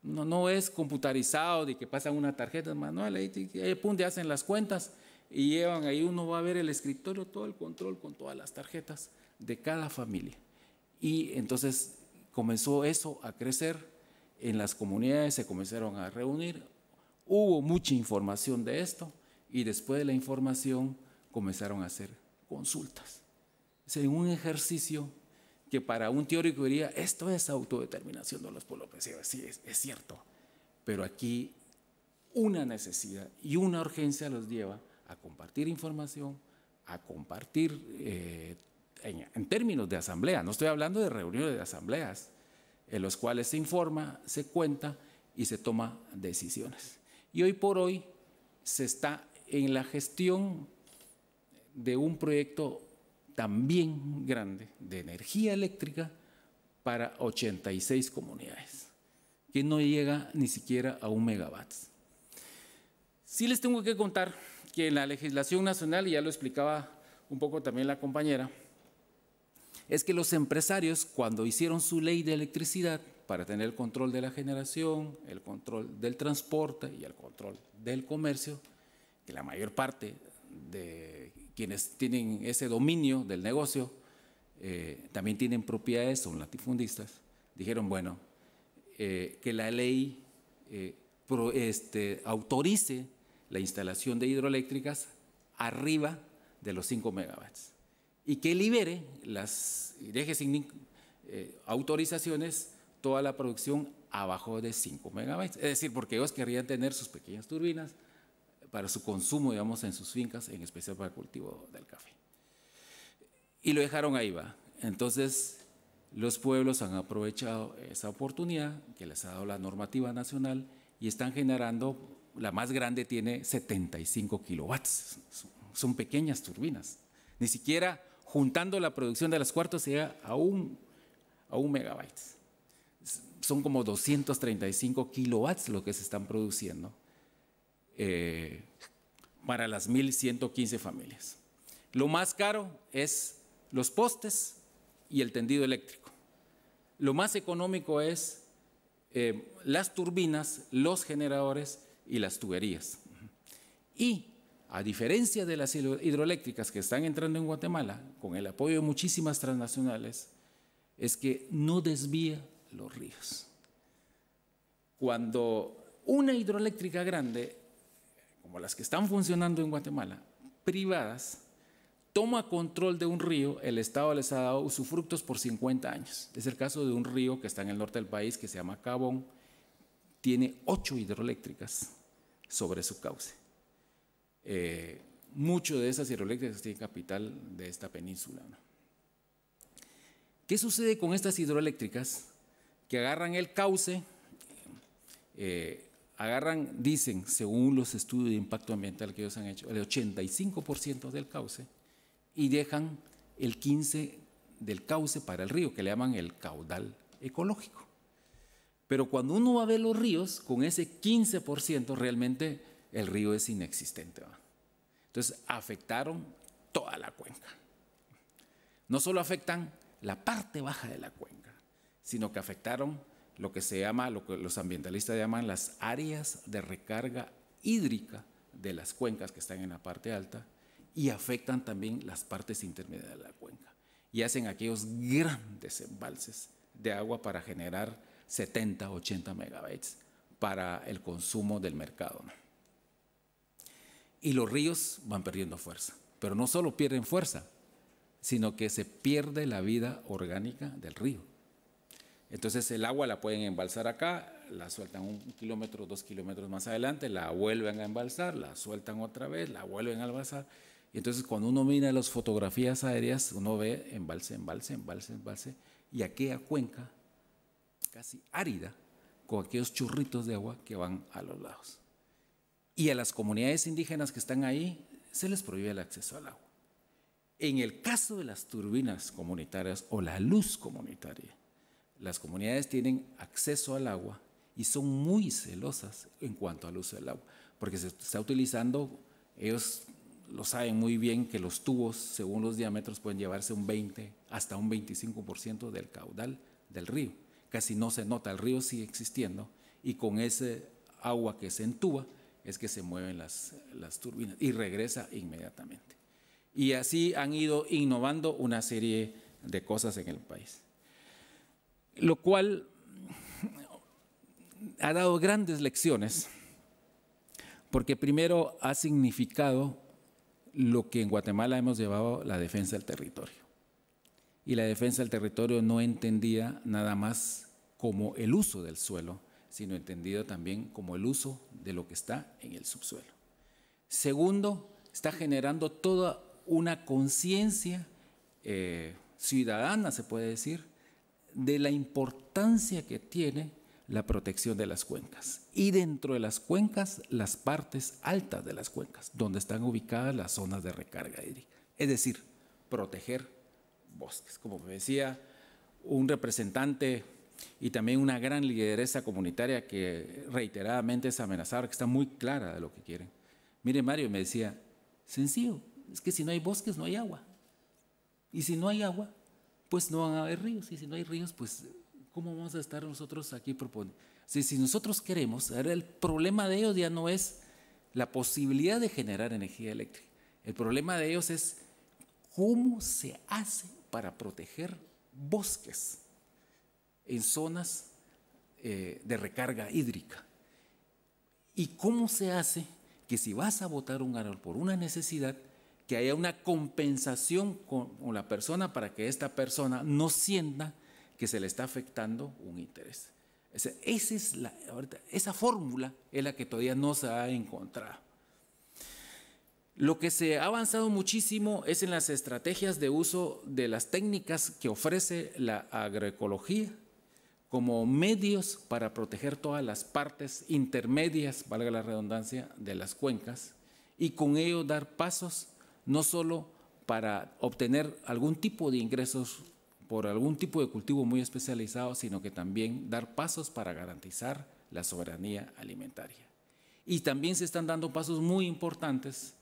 No es computarizado de que pasan una tarjeta manual, ahí pum, ya hacen las cuentas y llevan ahí, uno va a ver el escritorio, todo el control con todas las tarjetas de cada familia. Y entonces comenzó eso a crecer en las comunidades, se comenzaron a reunir, hubo mucha información de esto y después de la información comenzaron a hacer consultas. Es un ejercicio que para un teórico diría, esto es autodeterminación de los pueblos. Sí, es cierto, pero aquí una necesidad y una urgencia los lleva a compartir información, a compartir en términos de asamblea. No estoy hablando de reuniones de asambleas en los cuales se informa, se cuenta y se toma decisiones. Y hoy por hoy se está en la gestión de un proyecto también grande de energía eléctrica para 86 comunidades, que no llega ni siquiera a 1 megawatt. Sí les tengo que contar que en la legislación nacional, y ya lo explicaba un poco también la compañera, es que los empresarios, cuando hicieron su ley de electricidad para tener el control de la generación, el control del transporte y el control del comercio, que la mayor parte de quienes tienen ese dominio del negocio también tienen propiedades, son latifundistas, dijeron, bueno, que la ley autorice la instalación de hidroeléctricas arriba de los 5 megawatts y que libere y deje sin autorizaciones toda la producción abajo de 5 megawatts. Es decir, porque ellos querrían tener sus pequeñas turbinas para su consumo, digamos, en sus fincas, en especial para el cultivo del café. Y lo dejaron ahí, va. Entonces, los pueblos han aprovechado esa oportunidad que les ha dado la normativa nacional y están generando, la más grande tiene 75 kilowatts. Son pequeñas turbinas. Ni siquiera juntando la producción de las cuartos llega a un megabyte. Son como 235 kilowatts lo que se están produciendo. Para las 1.115 familias. Lo más caro es los postes y el tendido eléctrico. Lo más económico es las turbinas, los generadores y las tuberías. Y a diferencia de las hidroeléctricas que están entrando en Guatemala, con el apoyo de muchísimas transnacionales, es que no desvía los ríos. Cuando una hidroeléctrica grande, como las que están funcionando en Guatemala, privadas, toma control de un río, el Estado les ha dado usufructos por 50 años. Es el caso de un río que está en el norte del país, que se llama Cabón, tiene 8 hidroeléctricas sobre su cauce. Muchas de esas hidroeléctricas tienen capital de esta península, ¿no? ¿Qué sucede con estas hidroeléctricas? Que agarran el cauce, dicen, según los estudios de impacto ambiental que ellos han hecho, el 85% del cauce y dejan el 15% del cauce para el río, que le llaman el caudal ecológico. Pero cuando uno va a ver los ríos, con ese 15% realmente el río es inexistente, ¿va? Entonces afectaron toda la cuenca. No solo afectan la parte baja de la cuenca, sino que afectaron lo que se llama, lo que los ambientalistas llaman las áreas de recarga hídrica de las cuencas que están en la parte alta y afectan también las partes intermedias de la cuenca. y hacen aquellos grandes embalses de agua para generar 70, 80 megabytes para el consumo del mercado, ¿no? Y los ríos van perdiendo fuerza, pero no solo pierden fuerza, sino que se pierde la vida orgánica del río. Entonces el agua la pueden embalsar acá, la sueltan 1 kilómetro, 2 kilómetros más adelante, la vuelven a embalsar, la sueltan otra vez, la vuelven a embalsar. Y entonces cuando uno mira las fotografías aéreas, uno ve embalse, embalse, embalse, embalse, y aquella cuenca casi árida, con aquellos churritos de agua que van a los lados. Y a las comunidades indígenas que están ahí se les prohíbe el acceso al agua. En el caso de las turbinas comunitarias o la luz comunitaria, las comunidades tienen acceso al agua y son muy celosas en cuanto al uso del agua, porque se está utilizando, ellos lo saben muy bien, que los tubos, según los diámetros, pueden llevarse un 20 hasta un 25% del caudal del río. Casi no se nota, el río sigue existiendo y con ese agua que se entuba es que se mueven las turbinas y regresa inmediatamente. Y así han ido innovando una serie de cosas en el país, lo cual ha dado grandes lecciones, porque primero ha significado lo que en Guatemala hemos llevado la defensa del territorio. Y la defensa del territorio no entendía nada más como el uso del suelo, sino entendido también como el uso de lo que está en el subsuelo. Segundo, está generando toda una conciencia ciudadana, se puede decir, de la importancia que tiene la protección de las cuencas. Y dentro de las cuencas, las partes altas de las cuencas, donde están ubicadas las zonas de recarga hídrica. Es decir, proteger bosques. Como me decía un representante y también una gran lideresa comunitaria que reiteradamente es amenazada, que está muy clara de lo que quieren. Mire, Mario, me decía, sencillo, es que si no hay bosques no hay agua. Y si no hay agua, pues no van a haber ríos. Y si no hay ríos, pues ¿cómo vamos a estar nosotros aquí proponiendo? Si nosotros queremos, el problema de ellos ya no es la posibilidad de generar energía eléctrica. El problema de ellos es cómo se hace para proteger bosques en zonas de recarga hídrica. Y cómo se hace que si vas a botar un árbol por una necesidad, que haya una compensación con la persona para que esta persona no sienta que se le está afectando un interés. Esa fórmula es la que todavía no se ha encontrado. Lo que se ha avanzado muchísimo es en las estrategias de uso de las técnicas que ofrece la agroecología como medios para proteger todas las partes intermedias, valga la redundancia, de las cuencas, y con ello dar pasos no solo para obtener algún tipo de ingresos por algún tipo de cultivo muy especializado, sino que también dar pasos para garantizar la soberanía alimentaria. Y también se están dando pasos muy importantes.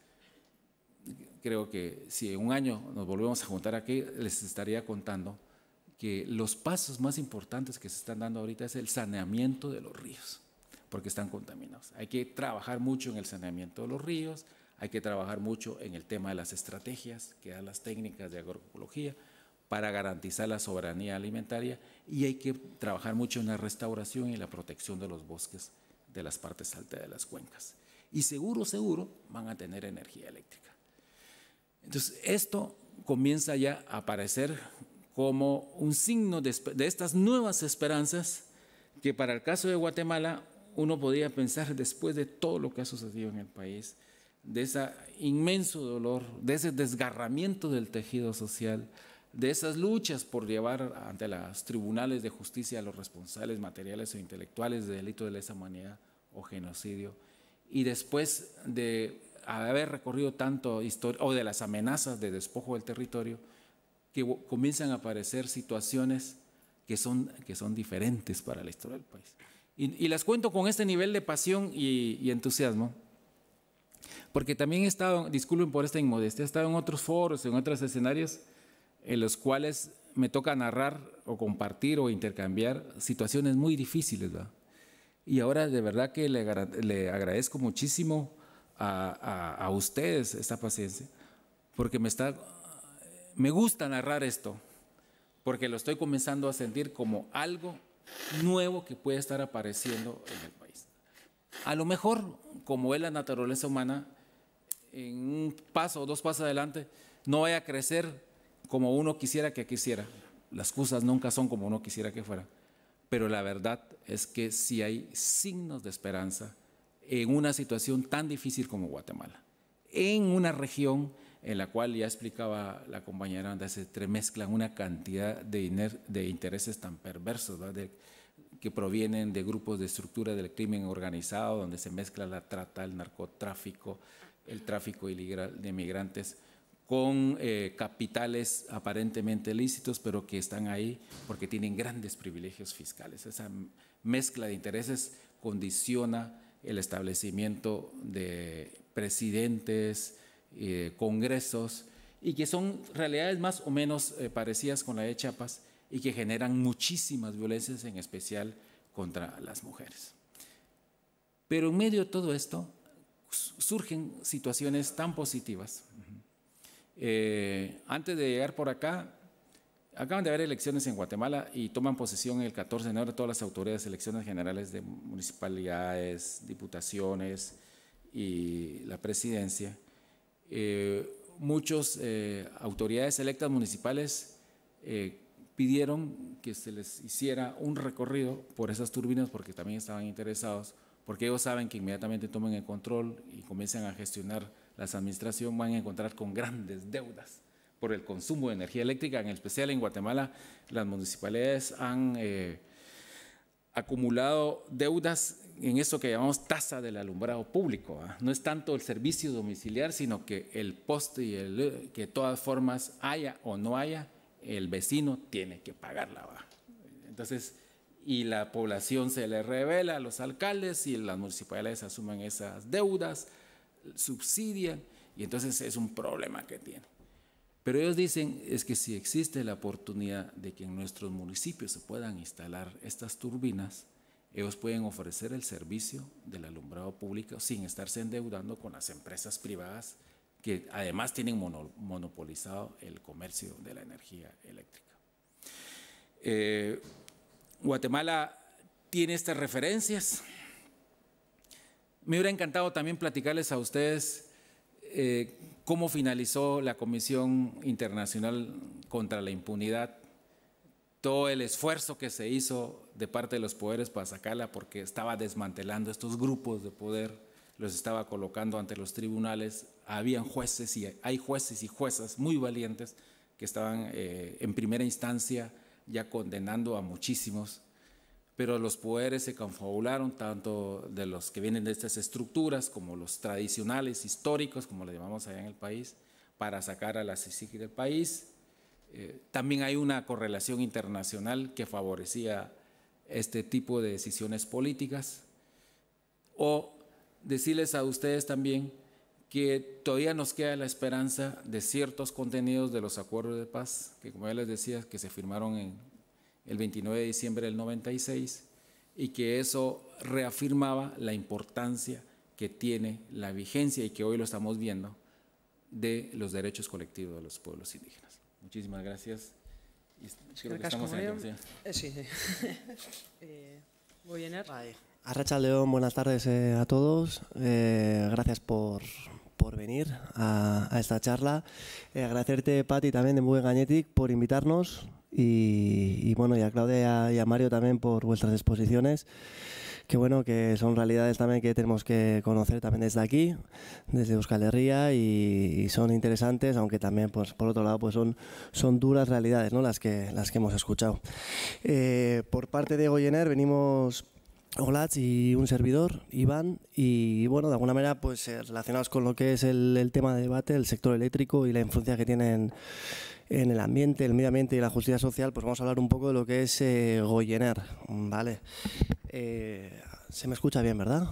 Creo que si en un año nos volvemos a juntar aquí, les estaría contando que los pasos más importantes que se están dando ahorita es el saneamiento de los ríos, porque están contaminados. Hay que trabajar mucho en el saneamiento de los ríos, hay que trabajar mucho en el tema de las estrategias que dan las técnicas de agroecología para garantizar la soberanía alimentaria, y hay que trabajar mucho en la restauración y la protección de los bosques de las partes altas de las cuencas. Y seguro van a tener energía eléctrica. Entonces, esto comienza ya a aparecer como un signo de estas nuevas esperanzas que para el caso de Guatemala uno podría pensar, después de todo lo que ha sucedido en el país, de ese inmenso dolor, de ese desgarramiento del tejido social, de esas luchas por llevar ante los tribunales de justicia a los responsables materiales o intelectuales de delito de lesa humanidad o genocidio, y después de haber recorrido tanto historia, o de las amenazas de despojo del territorio, que comienzan a aparecer situaciones que son diferentes para la historia del país. Y las cuento con este nivel de pasión y entusiasmo, porque también he estado, disculpen por esta inmodestia, he estado en otros foros, en otros escenarios en los cuales me toca narrar o compartir o intercambiar situaciones muy difíciles, ¿verdad? Y ahora de verdad que le agradezco muchísimo a ustedes esta paciencia, porque me está me gusta narrar esto porque lo estoy comenzando a sentir como algo nuevo que puede estar apareciendo en el país. A lo mejor, como es la naturaleza humana, en un paso o dos pasos adelante, no vaya a crecer como uno quisiera que quisiera. Las cosas nunca son como uno quisiera que fueran. Pero la verdad es que sí hay signos de esperanza en una situación tan difícil como Guatemala. En una región en la cual, ya explicaba la compañera, donde se entremezclan una cantidad de intereses tan perversos, ¿verdad? Que provienen de grupos de estructura del crimen organizado, donde se mezcla la trata, el narcotráfico, el tráfico ilegal de migrantes, con capitales aparentemente lícitos, pero que están ahí porque tienen grandes privilegios fiscales. Esa mezcla de intereses condiciona el establecimiento de presidentes, congresos, y que son realidades más o menos parecidas con la de Chiapas y que generan muchísimas violencias, en especial contra las mujeres. Pero en medio de todo esto surgen situaciones tan positivas. Antes de llegar por acá, acaban de haber elecciones en Guatemala y toman posesión el 14 de enero todas las autoridades de elecciones generales de municipalidades, diputaciones y la presidencia. Muchas autoridades electas municipales pidieron que se les hiciera un recorrido por esas turbinas porque también estaban interesados, porque ellos saben que inmediatamente tomen el control y comiencen a gestionar las administraciones, van a encontrar con grandes deudas por el consumo de energía eléctrica. En especial en Guatemala, las municipalidades han acumulado deudas en eso que llamamos tasa del alumbrado público. No es tanto el servicio domiciliar, sino que el poste y que de todas formas haya o no haya, el vecino tiene que pagarla. Entonces, y la población se le revela a los alcaldes y las municipalidades asumen esas deudas, subsidian, y entonces es un problema que tienen. Pero ellos dicen es que si existe la oportunidad de que en nuestros municipios se puedan instalar estas turbinas, ellos pueden ofrecer el servicio del alumbrado público sin estarse endeudando con las empresas privadas que además tienen monopolizado el comercio de la energía eléctrica. Guatemala tiene estas referencias. Me hubiera encantado también platicarles a ustedes cómo finalizó la Comisión Internacional contra la Impunidad, todo el esfuerzo que se hizo de parte de los poderes para sacarla, porque estaba desmantelando estos grupos de poder, los estaba colocando ante los tribunales. Habían jueces y hay jueces y juezas muy valientes que estaban en primera instancia ya condenando a muchísimos, pero los poderes se confabularon, tanto de los que vienen de estas estructuras como los tradicionales, históricos, como le llamamos allá en el país, para sacar a la CICIG del país. También hay una correlación internacional que favorecía este tipo de decisiones políticas. O decirles a ustedes también que todavía nos queda la esperanza de ciertos contenidos de los acuerdos de paz, que como ya les decía, que se firmaron en el 29 de diciembre del 96, y que eso reafirmaba la importancia que tiene la vigencia, y que hoy lo estamos viendo, de los derechos colectivos de los pueblos indígenas. Muchísimas gracias. Creo que estamos en el sí. Goyener. Arratsaldeon, buenas tardes a todos. Gracias por venir a esta charla. Agradecerte, Pati, también de Muy Gainetik, por invitarnos, y bueno, y a Claudia y a Mario también por vuestras exposiciones, que bueno, que son realidades también que tenemos que conocer también desde aquí, desde Euskal Herria, y son interesantes, aunque también, pues, por otro lado, pues son duras realidades, ¿no?, las que hemos escuchado. Por parte de Goyener venimos Olatz y un servidor, Iván, y bueno, de alguna manera, pues relacionados con lo que es el tema de debate, el sector eléctrico y la influencia que tienen en el ambiente, el medio ambiente y la justicia social, pues vamos a hablar un poco de lo que es Goyener, ¿vale? Se me escucha bien, ¿verdad?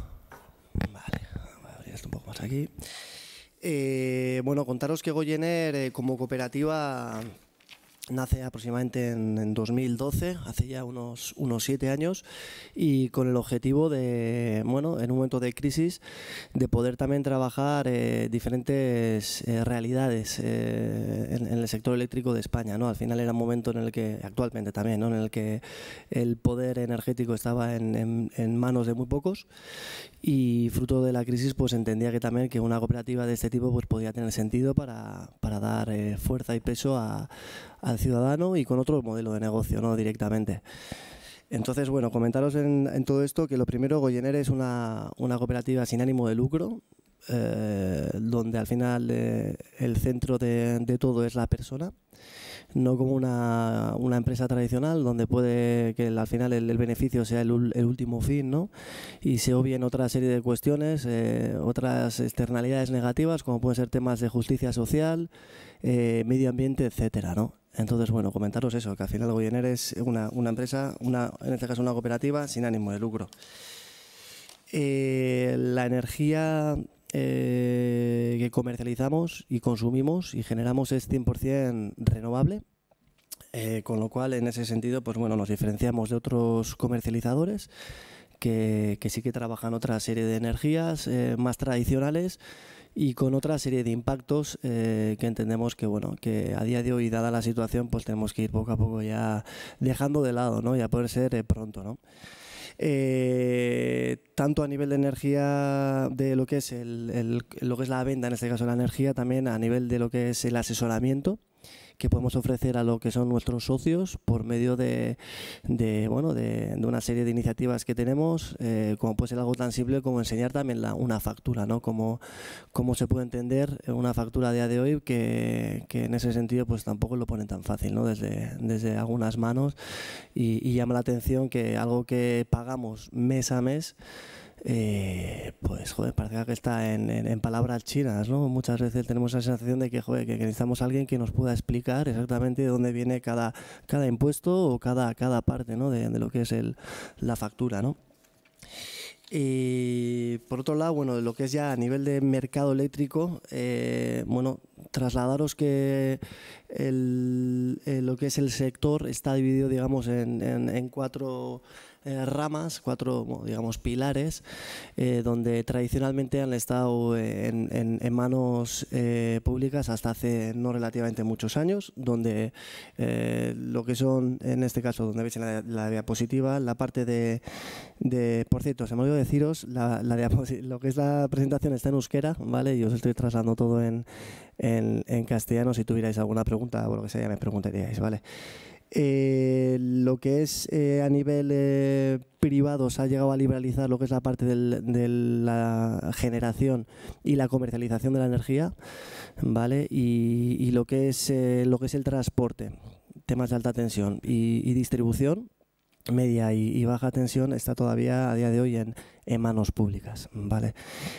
Vale, voy a abrir esto un poco más aquí. Bueno, contaros que Goyener, como cooperativa, Nace aproximadamente en 2012, hace ya unos 7 años, y con el objetivo de, bueno, en un momento de crisis, de poder también trabajar diferentes realidades en el sector eléctrico de España, ¿no? Al final era un momento en el que, actualmente también, ¿no?, en el que el poder energético estaba en manos de muy pocos, y fruto de la crisis pues entendía que también que una cooperativa de este tipo pues podía tener sentido para dar fuerza y peso al ciudadano y con otro modelo de negocio, ¿no?, directamente. Entonces, bueno, comentaros en todo esto que lo primero, Goyener es una cooperativa sin ánimo de lucro, donde al final el centro de todo es la persona, no como una empresa tradicional donde puede que al final el beneficio sea el último fin, ¿no?, y se obvien otra serie de cuestiones, otras externalidades negativas como pueden ser temas de justicia social, medio ambiente, etcétera, ¿no? Entonces, bueno, comentaros eso, que al final Goyener es una empresa, en este caso una cooperativa sin ánimo de lucro. La energía que comercializamos y consumimos y generamos es 100% renovable, con lo cual en ese sentido pues bueno, nos diferenciamos de otros comercializadores que sí que trabajan otra serie de energías más tradicionales y con otra serie de impactos que entendemos que bueno, que a día de hoy, dada la situación, pues tenemos que ir poco a poco ya dejando de lado, ¿no?, ya poder ser pronto, ¿no? Tanto a nivel de energía, de lo que es lo que es la venta, en este caso la energía, también a nivel de lo que es el asesoramiento que podemos ofrecer a lo que son nuestros socios por medio de una serie de iniciativas que tenemos, como puede ser algo tan simple como enseñar también una factura, ¿no? Cómo se puede entender una factura a día de hoy, que en ese sentido pues tampoco lo ponen tan fácil, ¿no?, desde algunas manos, y llama la atención que algo que pagamos mes a mes, pues joder, parece que está en palabras chinas, ¿no? Muchas veces tenemos la sensación de que, joder, que necesitamos a alguien que nos pueda explicar exactamente de dónde viene cada impuesto o cada parte, ¿no?, de lo que es la factura, ¿no? Y por otro lado, bueno, lo que es ya a nivel de mercado eléctrico, bueno, trasladaros que lo que es el sector está dividido, digamos, en 4 ramas, 4, digamos, pilares, donde tradicionalmente han estado en manos públicas hasta hace no relativamente muchos años, donde lo que son, en este caso, donde veis en la diapositiva, la parte de por cierto, se me olvidó deciros, lo que es la presentación está en euskera, ¿vale? Y os estoy trasladando todo en castellano. Si tuvierais alguna pregunta o lo que sea, ya me preguntaríais, ¿vale? Lo que es a nivel privado se ha llegado a liberalizar lo que es la parte de la generación y la comercialización de la energía, ¿vale? Y lo que es el transporte, temas de alta tensión y distribución media y baja tensión está todavía a día de hoy en manos públicas, ¿vale?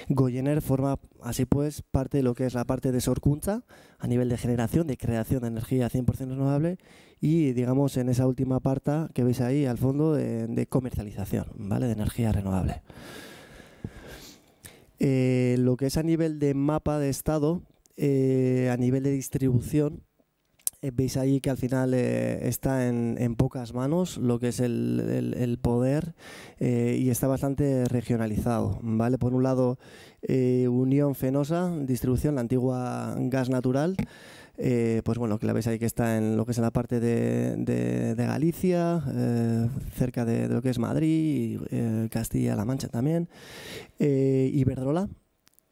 Goyener forma así pues parte de lo que es la parte de Sorkuntza a nivel de generación, de creación de energía 100% renovable, y digamos en esa última parte que veis ahí al fondo de comercialización, ¿vale?, de energía renovable. Lo que es a nivel de mapa de estado, a nivel de distribución, veis ahí que al final está en pocas manos lo que es el poder, y está bastante regionalizado, ¿vale? Por un lado, Unión Fenosa, distribución, la antigua Gas Natural, pues bueno, que la veis ahí que está en lo que es en la parte de Galicia, cerca de lo que es Madrid, Castilla-La Mancha también, Iberdrola,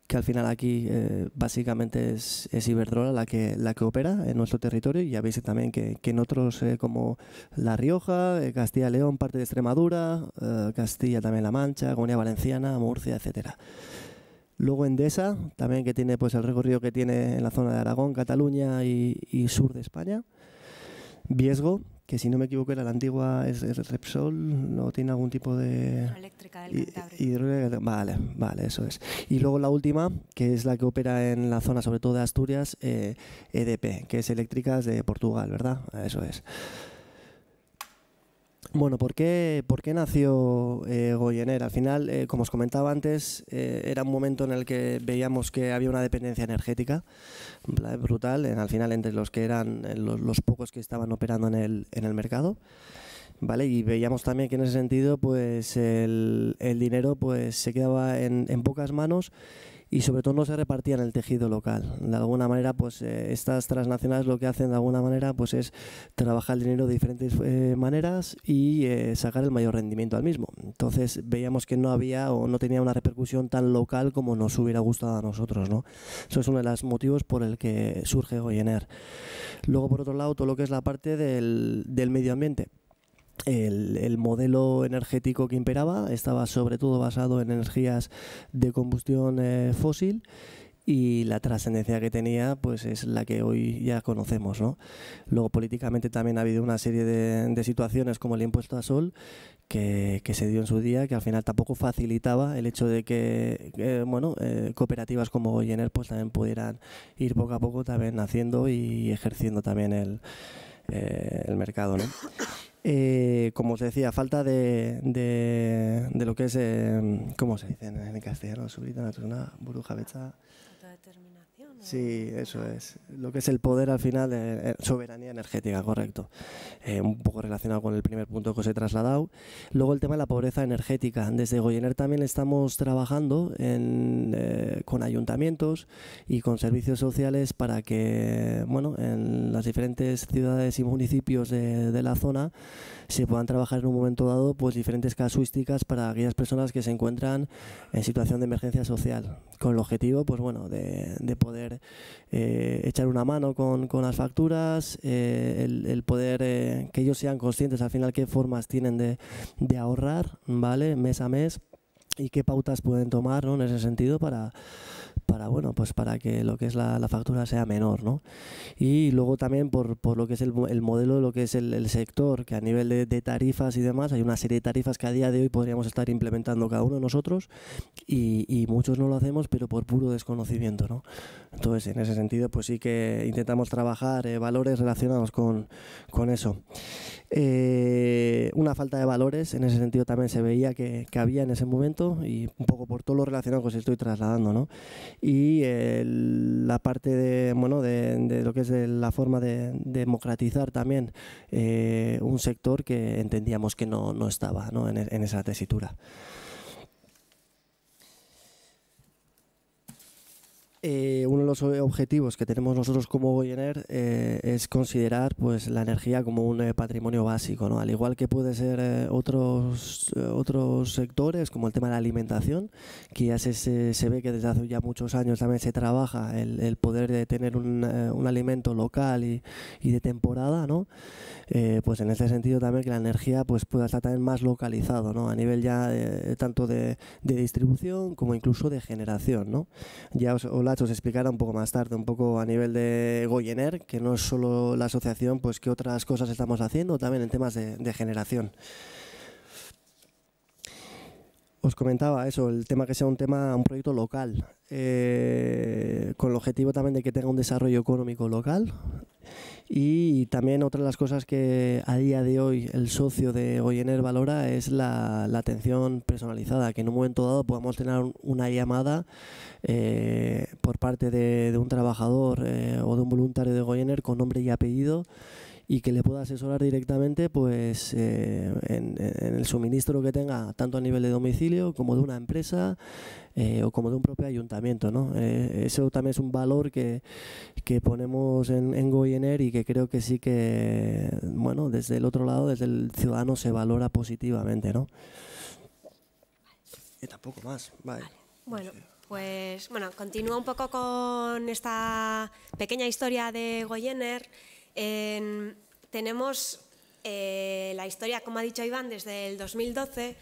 que al final aquí básicamente es Iberdrola la que opera en nuestro territorio, y ya veis también que en otros como La Rioja, Castilla y León, parte de Extremadura, Castilla también La Mancha, Comunidad Valenciana, Murcia, etcétera. Luego Endesa, también, que tiene pues el recorrido que tiene en la zona de Aragón, Cataluña y sur de España. Viesgo, que si no me equivoco era la antigua, es Repsol, no tiene algún tipo de... Hidroeléctrica del Cantábrico. Vale, eso es. Y luego la última, que es la que opera en la zona sobre todo de Asturias, EDP, que es Eléctricas de Portugal, ¿verdad? Eso es. Bueno, ¿por qué nació Goyener? Al final, como os comentaba antes, era un momento en el que veíamos que había una dependencia energética brutal, al final entre los que eran los pocos que estaban operando en el mercado. ¿Vale? Y veíamos también que en ese sentido pues el dinero pues se quedaba en pocas manos y sobre todo no se repartía en el tejido local. De alguna manera pues estas transnacionales lo que hacen de alguna manera pues es trabajar el dinero de diferentes maneras y sacar el mayor rendimiento al mismo. Entonces veíamos que no había o no tenía una repercusión tan local como nos hubiera gustado a nosotros, ¿no? Eso es uno de los motivos por el que surge Goyener. Luego por otro lado todo lo que es la parte del medio ambiente. El modelo energético que imperaba estaba sobre todo basado en energías de combustión fósil y la trascendencia que tenía pues es la que hoy ya conocemos, ¿no? Luego políticamente también ha habido una serie de situaciones como el impuesto a sol que se dio en su día, que al final tampoco facilitaba el hecho de que cooperativas como Goyener pues también pudieran ir poco a poco también naciendo y ejerciendo también el mercado, ¿no? Como os decía, falta de lo que es, ¿cómo se dice en castellano? Una burujabetza. Autodeterminación. Sí, eso es. Lo que es el poder al final de soberanía energética, correcto. Un poco relacionado con el primer punto que os he trasladado. Luego el tema de la pobreza energética. Desde Goyener también estamos trabajando con ayuntamientos y con servicios sociales para que, bueno, en las diferentes ciudades y municipios de la zona se puedan trabajar en un momento dado pues diferentes casuísticas para aquellas personas que se encuentran en situación de emergencia social, con el objetivo pues bueno de poder echar una mano con las facturas, el poder que ellos sean conscientes al final qué formas tienen de ahorrar, ¿vale? Mes a mes y qué pautas pueden tomar, ¿no? En ese sentido para que lo que es la factura sea menor, ¿no? Y luego también por lo que es el modelo de lo que es el sector, que a nivel de tarifas y demás, hay una serie de tarifas que a día de hoy podríamos estar implementando cada uno de nosotros y muchos no lo hacemos, pero por puro desconocimiento, ¿no? Entonces, en ese sentido, pues sí que intentamos trabajar valores relacionados con eso. Una falta de valores, en ese sentido también se veía que había en ese momento y un poco por todo lo relacionado que os estoy trasladando, ¿no? Y la parte de lo que es la forma de democratizar también un sector que entendíamos que no estaba, ¿no? en esa tesitura. Uno de los objetivos que tenemos nosotros como Goyener es considerar pues la energía como un patrimonio básico, ¿no? Al igual que puede ser otros sectores como el tema de la alimentación, que ya se ve que desde hace ya muchos años también se trabaja el poder de tener un alimento local y de temporada, ¿no? Pues en ese sentido también que la energía pues pueda estar también más localizado, ¿no? A nivel ya tanto de distribución como incluso de generación, ¿no? Ya Olacho os explicará un poco más tarde, un poco a nivel de Goyener, que no es solo la asociación, pues qué otras cosas estamos haciendo también en temas de generación. Os comentaba eso, el tema que sea un proyecto local, con el objetivo también de que tenga un desarrollo económico local. Y también otra de las cosas que a día de hoy el socio de Goyener valora es la atención personalizada, que en un momento dado podamos tener una llamada por parte de un trabajador o de un voluntario de Goyener con nombre y apellido y que le pueda asesorar directamente pues en el suministro que tenga, tanto a nivel de domicilio como de una empresa o como de un propio ayuntamiento, ¿no? Eso también es un valor que ponemos en Goyener y que creo que sí que, bueno, desde el otro lado, desde el ciudadano se valora positivamente, ¿no? Y tampoco más, vale. Bueno, pues continúo un poco con esta pequeña historia de Goyener. Tenemos la historia, como ha dicho Iván, desde el 2012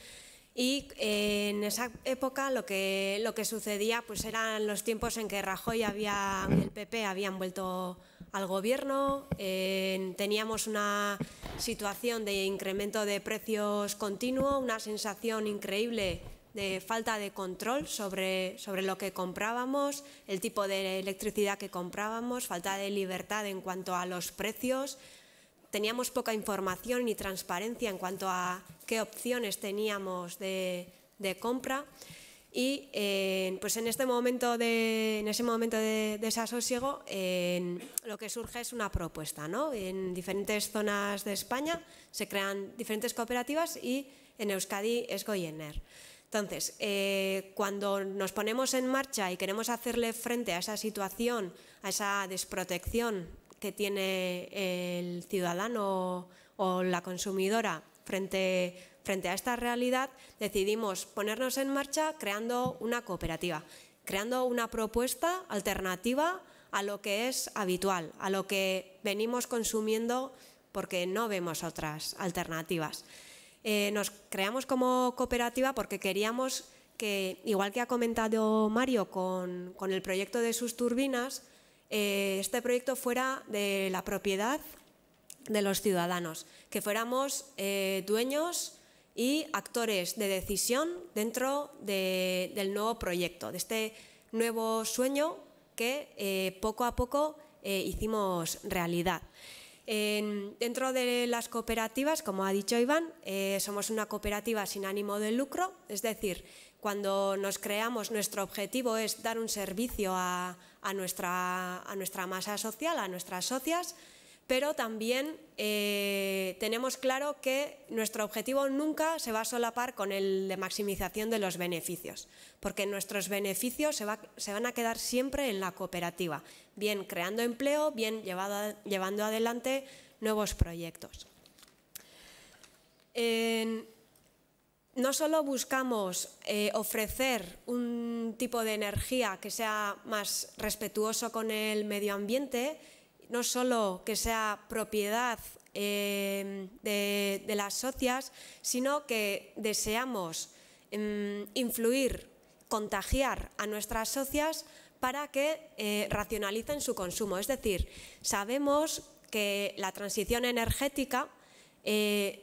y en esa época lo que sucedía pues eran los tiempos en que Rajoy y el PP habían vuelto al gobierno, teníamos una situación de incremento de precios continuo, una sensación increíble de falta de control sobre lo que comprábamos, el tipo de electricidad que comprábamos, falta de libertad en cuanto a los precios. teníamos poca información ni transparencia en cuanto a qué opciones teníamos de compra. Y pues en ese momento de desasosiego, lo que surge es una propuesta, ¿no? En diferentes zonas de España se crean diferentes cooperativas y en Euskadi es Goyener. Entonces, cuando nos ponemos en marcha y queremos hacerle frente a esa situación, a esa desprotección que tiene el ciudadano o la consumidora frente a esta realidad, decidimos ponernos en marcha creando una cooperativa, creando una propuesta alternativa a lo que es habitual, a lo que venimos consumiendo porque no vemos otras alternativas. Nos creamos como cooperativa porque queríamos que, igual que ha comentado Mario con el proyecto de sus turbinas, este proyecto fuera de la propiedad de los ciudadanos, que fuéramos dueños y actores de decisión dentro del nuevo proyecto, de este nuevo sueño que poco a poco hicimos realidad. Dentro de las cooperativas, como ha dicho Iván, somos una cooperativa sin ánimo de lucro, es decir, cuando nos creamos, nuestro objetivo es dar un servicio a nuestra masa social, a nuestras socias, pero también tenemos claro que nuestro objetivo nunca se va a solapar con el de maximización de los beneficios, porque nuestros beneficios se van a quedar siempre en la cooperativa, bien creando empleo, bien llevando adelante nuevos proyectos. No solo buscamos ofrecer un tipo de energía que sea más respetuoso con el medio ambiente, no solo que sea propiedad de las socias, sino que deseamos influir, contagiar a nuestras socias para que racionalicen su consumo. Es decir, sabemos que la transición energética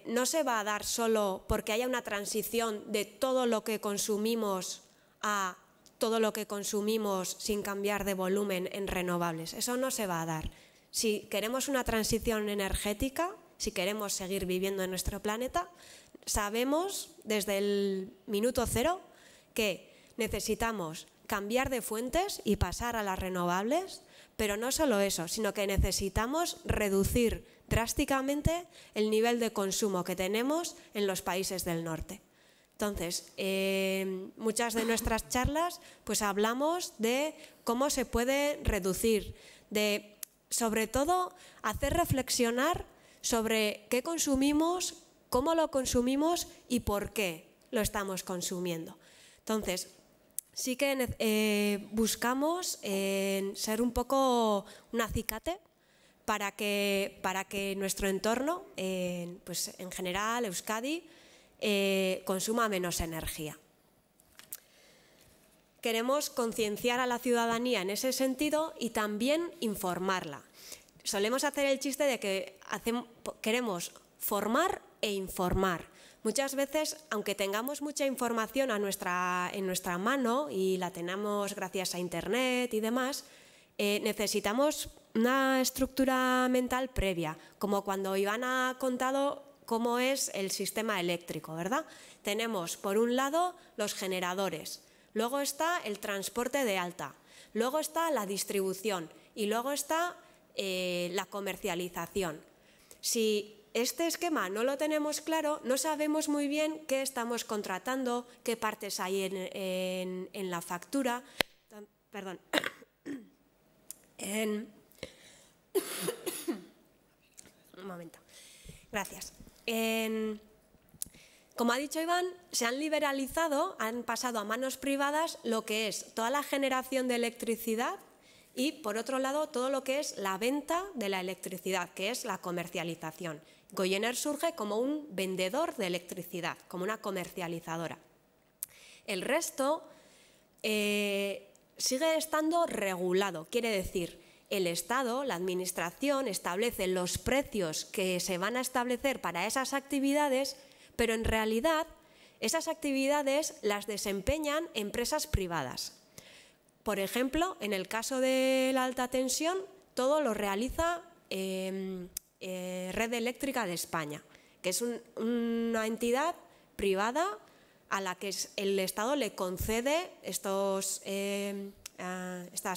no se va a dar solo porque haya una transición de todo lo que consumimos a todo lo que consumimos sin cambiar de volumen en renovables. Eso no se va a dar. Si queremos una transición energética, si queremos seguir viviendo en nuestro planeta, sabemos desde el minuto cero que necesitamos cambiar de fuentes y pasar a las renovables, pero no solo eso, sino que necesitamos reducir drásticamente el nivel de consumo que tenemos en los países del norte. Entonces, muchas de nuestras charlas pues hablamos de cómo se puede reducir, de sobre todo hacer reflexionar sobre qué consumimos, cómo lo consumimos y por qué lo estamos consumiendo. Entonces, sí que buscamos ser un poco un acicate para que nuestro entorno, pues en general, Euskadi, consuma menos energía. Queremos concienciar a la ciudadanía en ese sentido y también informarla. Solemos hacer el chiste de que queremos formar e informar. Muchas veces, aunque tengamos mucha información en nuestra mano y la tenemos gracias a Internet y demás, necesitamos una estructura mental previa, como cuando Iván ha contado cómo es el sistema eléctrico, ¿verdad? Tenemos, por un lado, los generadores. Luego está el transporte de alta, luego está la distribución y luego está la comercialización. Si este esquema no lo tenemos claro, no sabemos muy bien qué estamos contratando, qué partes hay en la factura. Perdón. Un momento. Gracias. Como ha dicho Iván, se han liberalizado, han pasado a manos privadas lo que es toda la generación de electricidad y, por otro lado, todo lo que es la venta de la electricidad, que es la comercialización. Goyener surge como un vendedor de electricidad, como una comercializadora. El resto sigue estando regulado, quiere decir, el Estado, la Administración, establece los precios que se van a establecer para esas actividades, pero en realidad esas actividades las desempeñan empresas privadas. Por ejemplo, en el caso de la alta tensión, todo lo realiza Red Eléctrica de España, que es una entidad privada a la que el Estado le concede estas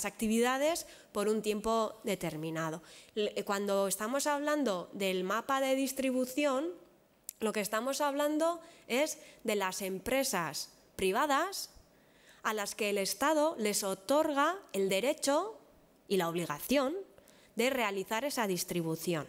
actividades por un tiempo determinado. Cuando estamos hablando del mapa de distribución, lo que estamos hablando es de las empresas privadas a las que el Estado les otorga el derecho y la obligación de realizar esa distribución.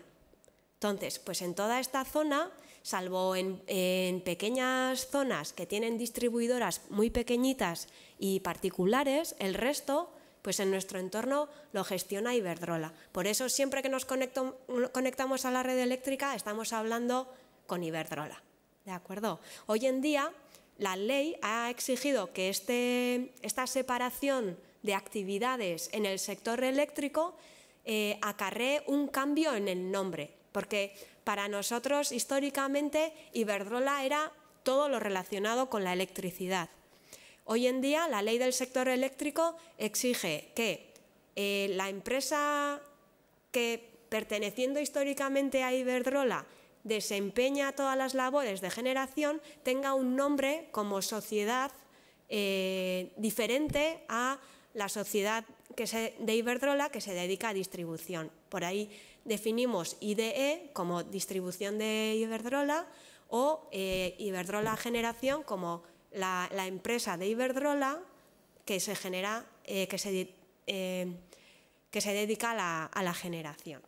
Entonces, pues en toda esta zona, salvo en pequeñas zonas que tienen distribuidoras muy pequeñitas y particulares, el resto, pues en nuestro entorno lo gestiona Iberdrola. Por eso siempre que nos conectamos a la red eléctrica estamos hablando con Iberdrola, ¿de acuerdo? Hoy en día la ley ha exigido que esta separación de actividades en el sector eléctrico acarree un cambio en el nombre, porque para nosotros históricamente Iberdrola era todo lo relacionado con la electricidad. Hoy en día la ley del sector eléctrico exige que la empresa que, perteneciendo históricamente a Iberdrola, desempeña todas las labores de generación, tenga un nombre como sociedad diferente a la sociedad de Iberdrola que se dedica a distribución. Por ahí definimos IDE como distribución de Iberdrola o Iberdrola Generación como la empresa de Iberdrola que se dedica a la generación.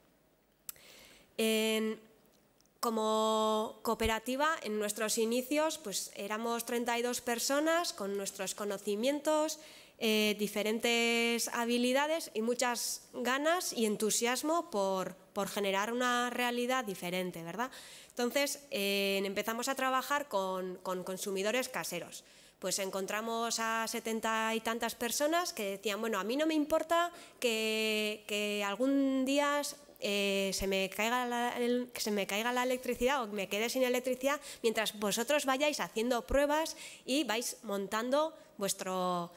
Como cooperativa, en nuestros inicios, pues éramos 32 personas con nuestros conocimientos, diferentes habilidades y muchas ganas y entusiasmo por generar una realidad diferente, ¿verdad? Entonces, empezamos a trabajar con consumidores caseros. Pues encontramos a 70 y tantas personas que decían, bueno, a mí no me importa que algún día se me caiga la electricidad o me quede sin electricidad mientras vosotros vayáis haciendo pruebas y vais montando vuestros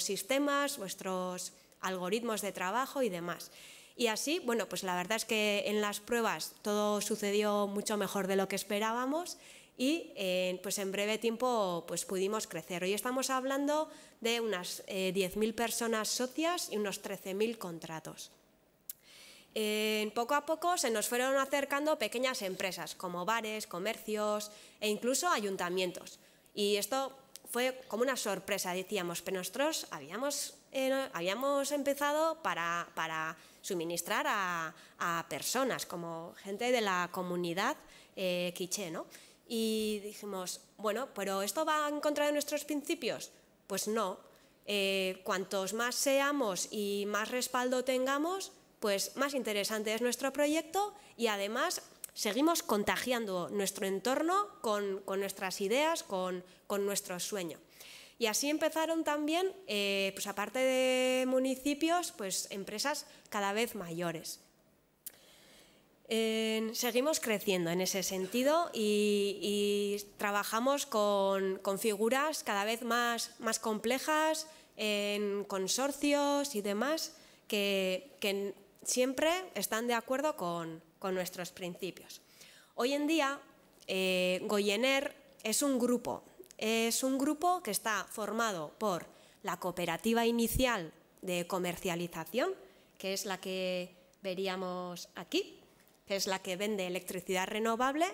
sistemas, vuestros algoritmos de trabajo y demás. Y así, bueno, pues la verdad es que en las pruebas todo sucedió mucho mejor de lo que esperábamos y pues en breve tiempo pues pudimos crecer. Hoy estamos hablando de unas 10.000 personas socias y unos 13.000 contratos. Poco a poco se nos fueron acercando pequeñas empresas como bares, comercios e incluso ayuntamientos. Y esto fue como una sorpresa, decíamos, pero nosotros habíamos empezado para suministrar a personas, como gente de la comunidad quiché, ¿no? Y dijimos, bueno, ¿pero esto va en contra de nuestros principios? Pues no. Cuantos más seamos y más respaldo tengamos, pues más interesante es nuestro proyecto y además seguimos contagiando nuestro entorno con nuestras ideas, con nuestro sueño. Y así empezaron también, pues aparte de municipios, pues empresas cada vez mayores. Seguimos creciendo en ese sentido y trabajamos con figuras cada vez más complejas, en consorcios y demás, que siempre están de acuerdo con nuestros principios. Hoy en día, Goyener es un grupo que está formado por la cooperativa inicial de comercialización, que es la que veríamos aquí, que es la que vende electricidad renovable.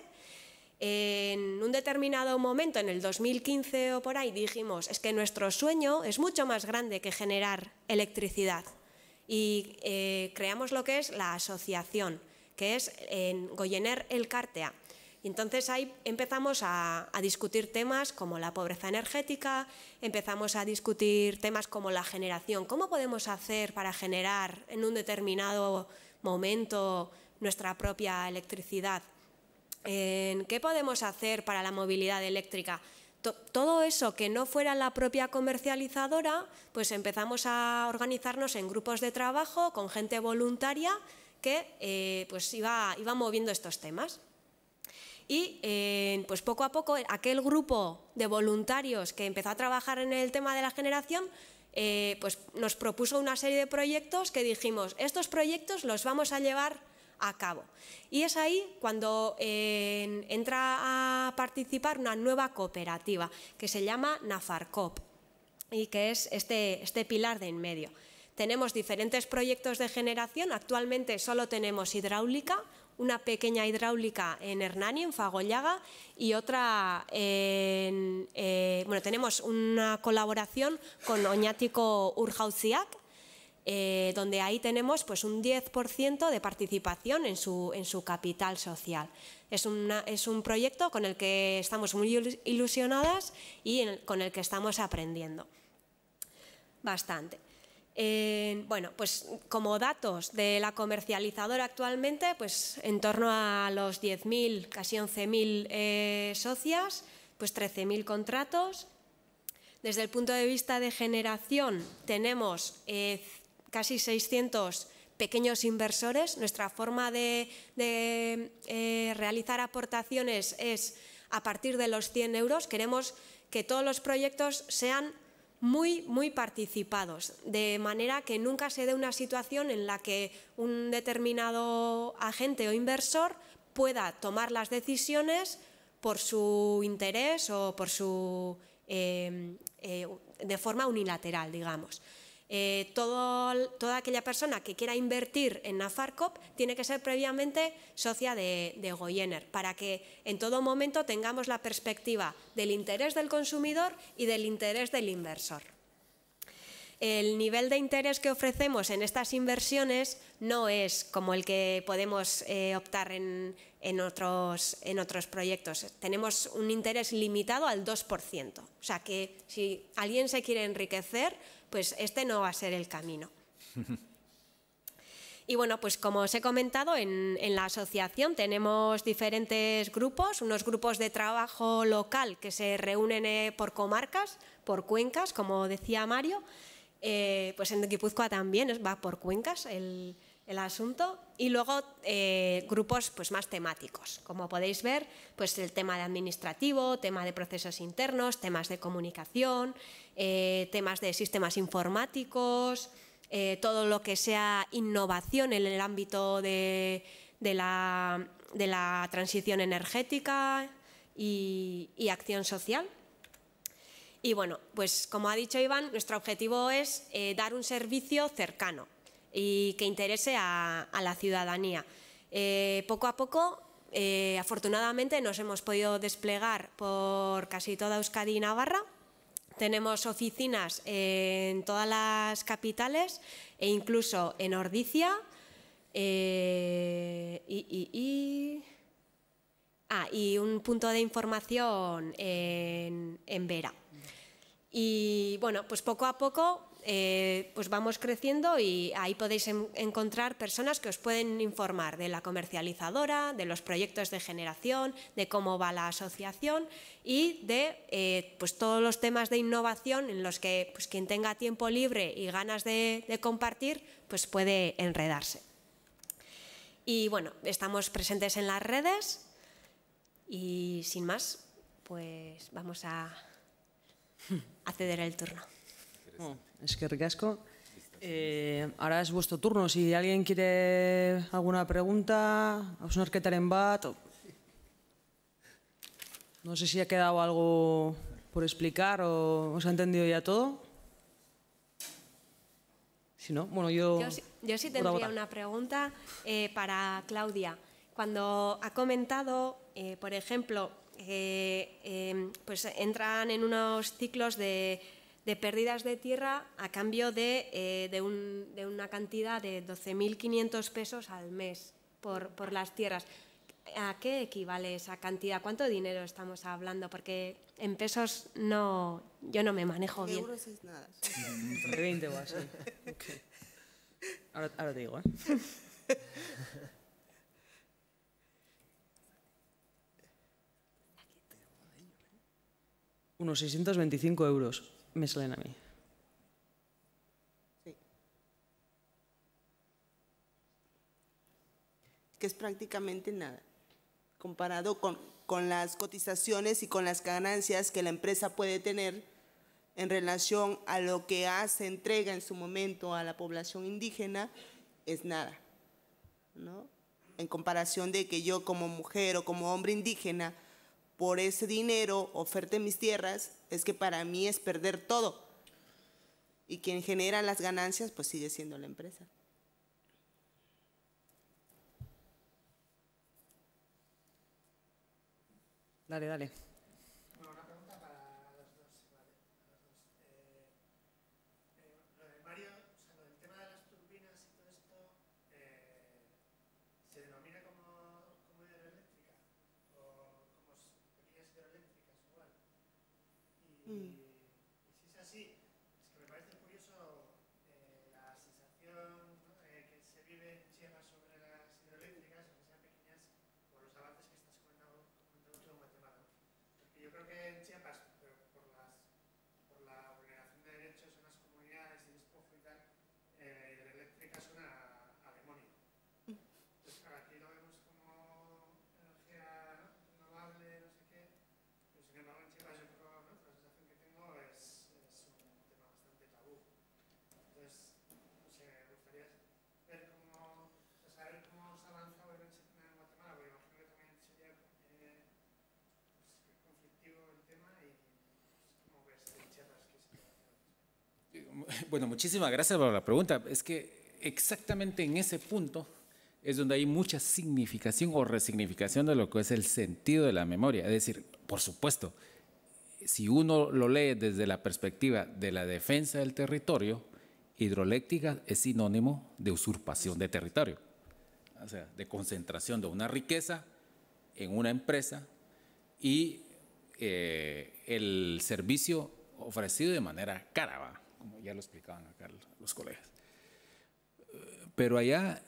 En un determinado momento, en el 2015 o por ahí, dijimos, es que nuestro sueño es mucho más grande que generar electricidad. Y creamos lo que es la asociación, que es en Goyener Elkartea. Y entonces ahí empezamos a discutir temas como la pobreza energética, empezamos a discutir temas como la generación. ¿Cómo podemos hacer para generar en un determinado momento nuestra propia electricidad? ¿Qué podemos hacer para la movilidad eléctrica? Todo eso que no fuera la propia comercializadora, pues empezamos a organizarnos en grupos de trabajo con gente voluntaria que pues iba moviendo estos temas. Y pues poco a poco aquel grupo de voluntarios que empezó a trabajar en el tema de la generación pues nos propuso una serie de proyectos que dijimos, estos proyectos los vamos a llevar a cabo. Y es ahí cuando entra a participar una nueva cooperativa que se llama Nafarcop y que es este pilar de en medio. Tenemos diferentes proyectos de generación, actualmente solo tenemos hidráulica, una pequeña hidráulica en Hernani, en Fagollaga, y otra tenemos una colaboración con Oñatiko Urjauziak, donde ahí tenemos pues un 10% de participación en su capital social. Es un proyecto con el que estamos muy ilusionadas y con el que estamos aprendiendo bastante. Bueno, pues como datos de la comercializadora actualmente, pues en torno a los 10.000, casi 11.000 socias, pues 13.000 contratos. Desde el punto de vista de generación tenemos casi 600 pequeños inversores. Nuestra forma de realizar aportaciones es a partir de los 100 euros. Queremos que todos los proyectos sean muy participados, de manera que nunca se dé una situación en la que un determinado agente o inversor pueda tomar las decisiones por su interés o por de forma unilateral, digamos. Toda aquella persona que quiera invertir en Nafarcop tiene que ser previamente socia de Goiener, para que en todo momento tengamos la perspectiva del interés del consumidor y del interés del inversor. El nivel de interés que ofrecemos en estas inversiones no es como el que podemos optar en otros proyectos. Tenemos un interés limitado al 2%. O sea que si alguien se quiere enriquecer, pues este no va a ser el camino. Y bueno, pues como os he comentado, en la asociación tenemos diferentes grupos, unos grupos de trabajo local que se reúnen por comarcas, por cuencas, como decía Mario. Pues en Guipúzcoa también va por cuencas el asunto. Y luego grupos pues más temáticos, como podéis ver, pues el tema de administrativo, tema de procesos internos, temas de comunicación, temas de sistemas informáticos, todo lo que sea innovación en el ámbito de la transición energética y acción social. Y bueno, pues como ha dicho Iván, nuestro objetivo es dar un servicio cercano y que interese a la ciudadanía. Poco a poco, afortunadamente, nos hemos podido desplegar por casi toda Euskadi y Navarra. Tenemos oficinas en todas las capitales e incluso en Ordizia y un punto de información en Vera. Y bueno, pues poco a poco pues vamos creciendo y ahí podéis encontrar personas que os pueden informar de la comercializadora, de los proyectos de generación, de cómo va la asociación y de pues todos los temas de innovación en los que pues quien tenga tiempo libre y ganas de compartir pues puede enredarse. Y bueno, estamos presentes en las redes y sin más, pues vamos a ceder el turno. Eskerrik asko. Ahora es vuestro turno. Si alguien quiere alguna pregunta, hausnarketaren bat. No sé si ha quedado algo por explicar o os ha entendido ya todo. Si no, bueno, yo sí tendría una pregunta para Claudia. Cuando ha comentado, por ejemplo, pues entran en unos ciclos de pérdidas de tierra a cambio de una cantidad de 12.500 pesos al mes por las tierras. ¿A qué equivale esa cantidad? ¿Cuánto dinero estamos hablando? Porque en pesos yo no me manejo bien. Euros es nada. De 20 o así. Okay. Ahora te digo, Unos 625 euros me salen a mí. Sí. Que es prácticamente nada, comparado con las cotizaciones y con las ganancias que la empresa puede tener en relación a lo que hace, entrega en su momento a la población indígena, es nada, ¿no? en comparación de que yo como mujer o como hombre indígena, por ese dinero oferte mis tierras, es que para mí es perder todo. Y quien genera las ganancias, pues sigue siendo la empresa. Dale, dale. Bueno, una pregunta para los dos. Vale, lo de Mario, o sea, lo del tema de las turbinas y todo esto, ¿se denomina como hidroeléctrica? ¿O como pequeñas hidroeléctricas igual? Y si es así, es que me parece curioso la sensación, ¿no?, que se vive en Chiapas sobre las hidroeléctricas, aunque sean pequeñas, por los avances que estás comentando tú en Guatemala. Porque yo creo que en Chiapas, pero por la vulneración de derechos en las comunidades y despojo y tal, hidroeléctrica suena a demonio. Entonces, claro, aquí lo vemos como energía, ¿no?, renovable, no sé qué, pero sin embargo en Chiapas yo creo, ¿no?, la sensación que tengo es un tema bastante tabú. Entonces, no sé, me gustaría ver cómo, o sea, saber cómo se ha avanzado en ese tema en Guatemala, porque imagino que también sería pues, conflictivo el tema y pues, cómo ves en Chiapas que se puede hacer. Bueno, muchísimas gracias por la pregunta. Es que exactamente en ese punto es donde hay mucha significación o resignificación de lo que es el sentido de la memoria. Es decir, por supuesto, si uno lo lee desde la perspectiva de la defensa del territorio, hidroeléctrica es sinónimo de usurpación de territorio, o sea, de concentración de una riqueza en una empresa y el servicio ofrecido de manera cara, ¿va?, como ya lo explicaban acá los colegas. Pero allá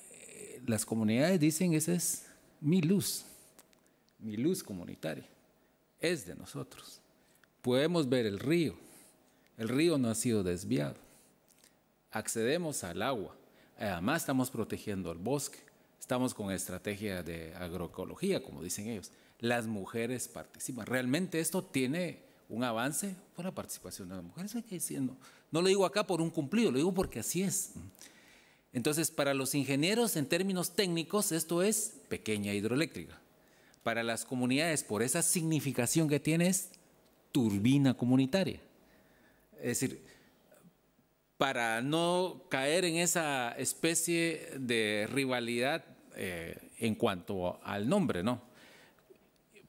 las comunidades dicen, esa es mi luz comunitaria, es de nosotros. Podemos ver el río no ha sido desviado, accedemos al agua, además estamos protegiendo el bosque, estamos con estrategia de agroecología, como dicen ellos. Las mujeres participan. Realmente esto tiene un avance por la participación de las mujeres. Hay que diciendo, no lo digo acá por un cumplido, lo digo porque así es. Entonces, para los ingenieros, en términos técnicos, esto es pequeña hidroeléctrica. Para las comunidades, por esa significación que tiene, es turbina comunitaria. Es decir, para no caer en esa especie de rivalidad en cuanto al nombre, ¿no?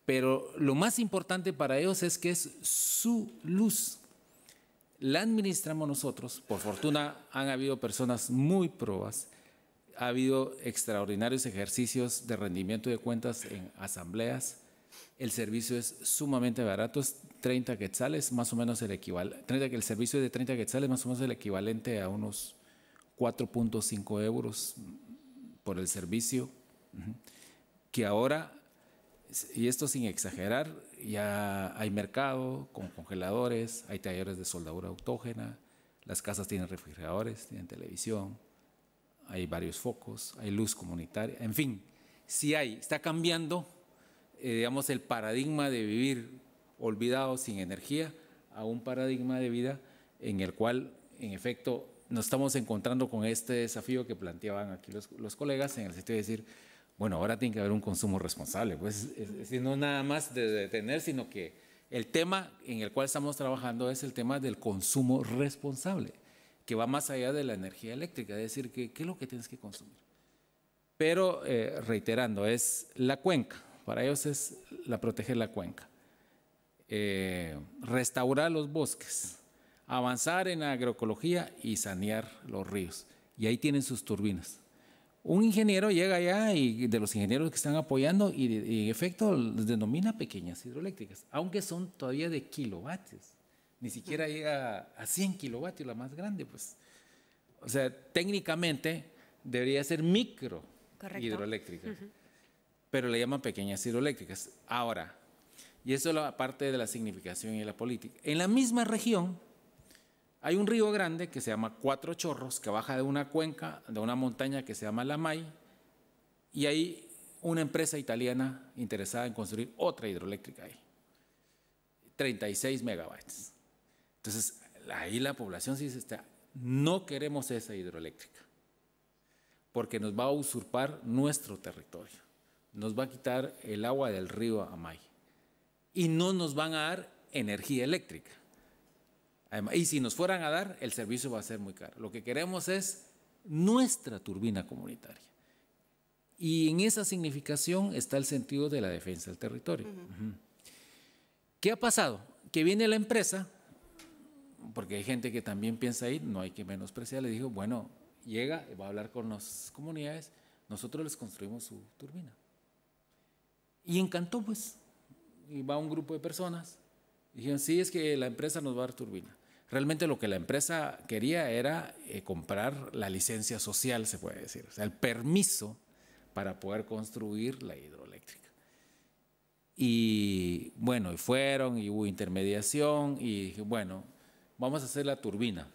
Pero lo más importante para ellos es que es su luz. La administramos nosotros. Por fortuna han habido personas muy probas. Ha habido extraordinarios ejercicios de rendimiento de cuentas en asambleas. El servicio es sumamente barato, es 30 quetzales, más o menos el equivalente. El servicio de 30 quetzales más o menos el equivalente a unos 4.5 euros por el servicio, que ahora, y esto sin exagerar, ya hay mercado con congeladores, hay talleres de soldadura autógena, las casas tienen refrigeradores, tienen televisión, hay varios focos, hay luz comunitaria, en fin, sí hay, está cambiando, digamos, el paradigma de vivir olvidado sin energía a un paradigma de vida en el cual, en efecto, nos estamos encontrando con este desafío que planteaban aquí los colegas, en el sentido de decir, bueno, ahora tiene que haber un consumo responsable, pues, es decir, no nada más de detener, sino que el tema en el cual estamos trabajando es el tema del consumo responsable, que va más allá de la energía eléctrica, es decir, ¿qué es lo que tienes que consumir? Pero, reiterando, es la cuenca, para ellos es proteger la cuenca, restaurar los bosques, avanzar en la agroecología y sanear los ríos. Y ahí tienen sus turbinas. Un ingeniero llega allá y de los ingenieros que están apoyando y en efecto los denomina pequeñas hidroeléctricas, aunque son todavía de kilovatios. Ni siquiera llega a 100 kilovatios la más grande, pues. O sea, técnicamente debería ser micro hidroeléctrica, pero le llaman pequeñas hidroeléctricas. Ahora, y eso es la parte de la significación y la política. En la misma región hay un río grande que se llama Cuatro Chorros, que baja de una cuenca, de una montaña que se llama Lamay, y hay una empresa italiana interesada en construir otra hidroeléctrica ahí, 36 megawatts. Entonces, ahí la población sí dice, no queremos esa hidroeléctrica, porque nos va a usurpar nuestro territorio, nos va a quitar el agua del río Amay y no nos van a dar energía eléctrica. Además, y si nos fueran a dar, el servicio va a ser muy caro. Lo que queremos es nuestra turbina comunitaria. Y en esa significación está el sentido de la defensa del territorio. ¿Qué ha pasado? Que viene la empresa, porque hay gente que también piensa ahí, no hay que menospreciar, le dijo, bueno, llega, va a hablar con las comunidades, nosotros les construimos su turbina. Y encantó, pues. Y va un grupo de personas, y dijeron, sí, es que la empresa nos va a dar turbina. Realmente lo que la empresa quería era comprar la licencia social, se puede decir, o sea, el permiso para poder construir la hidroeléctrica. Y bueno, y fueron, y hubo intermediación, y dije, bueno, vamos a hacer la turbina.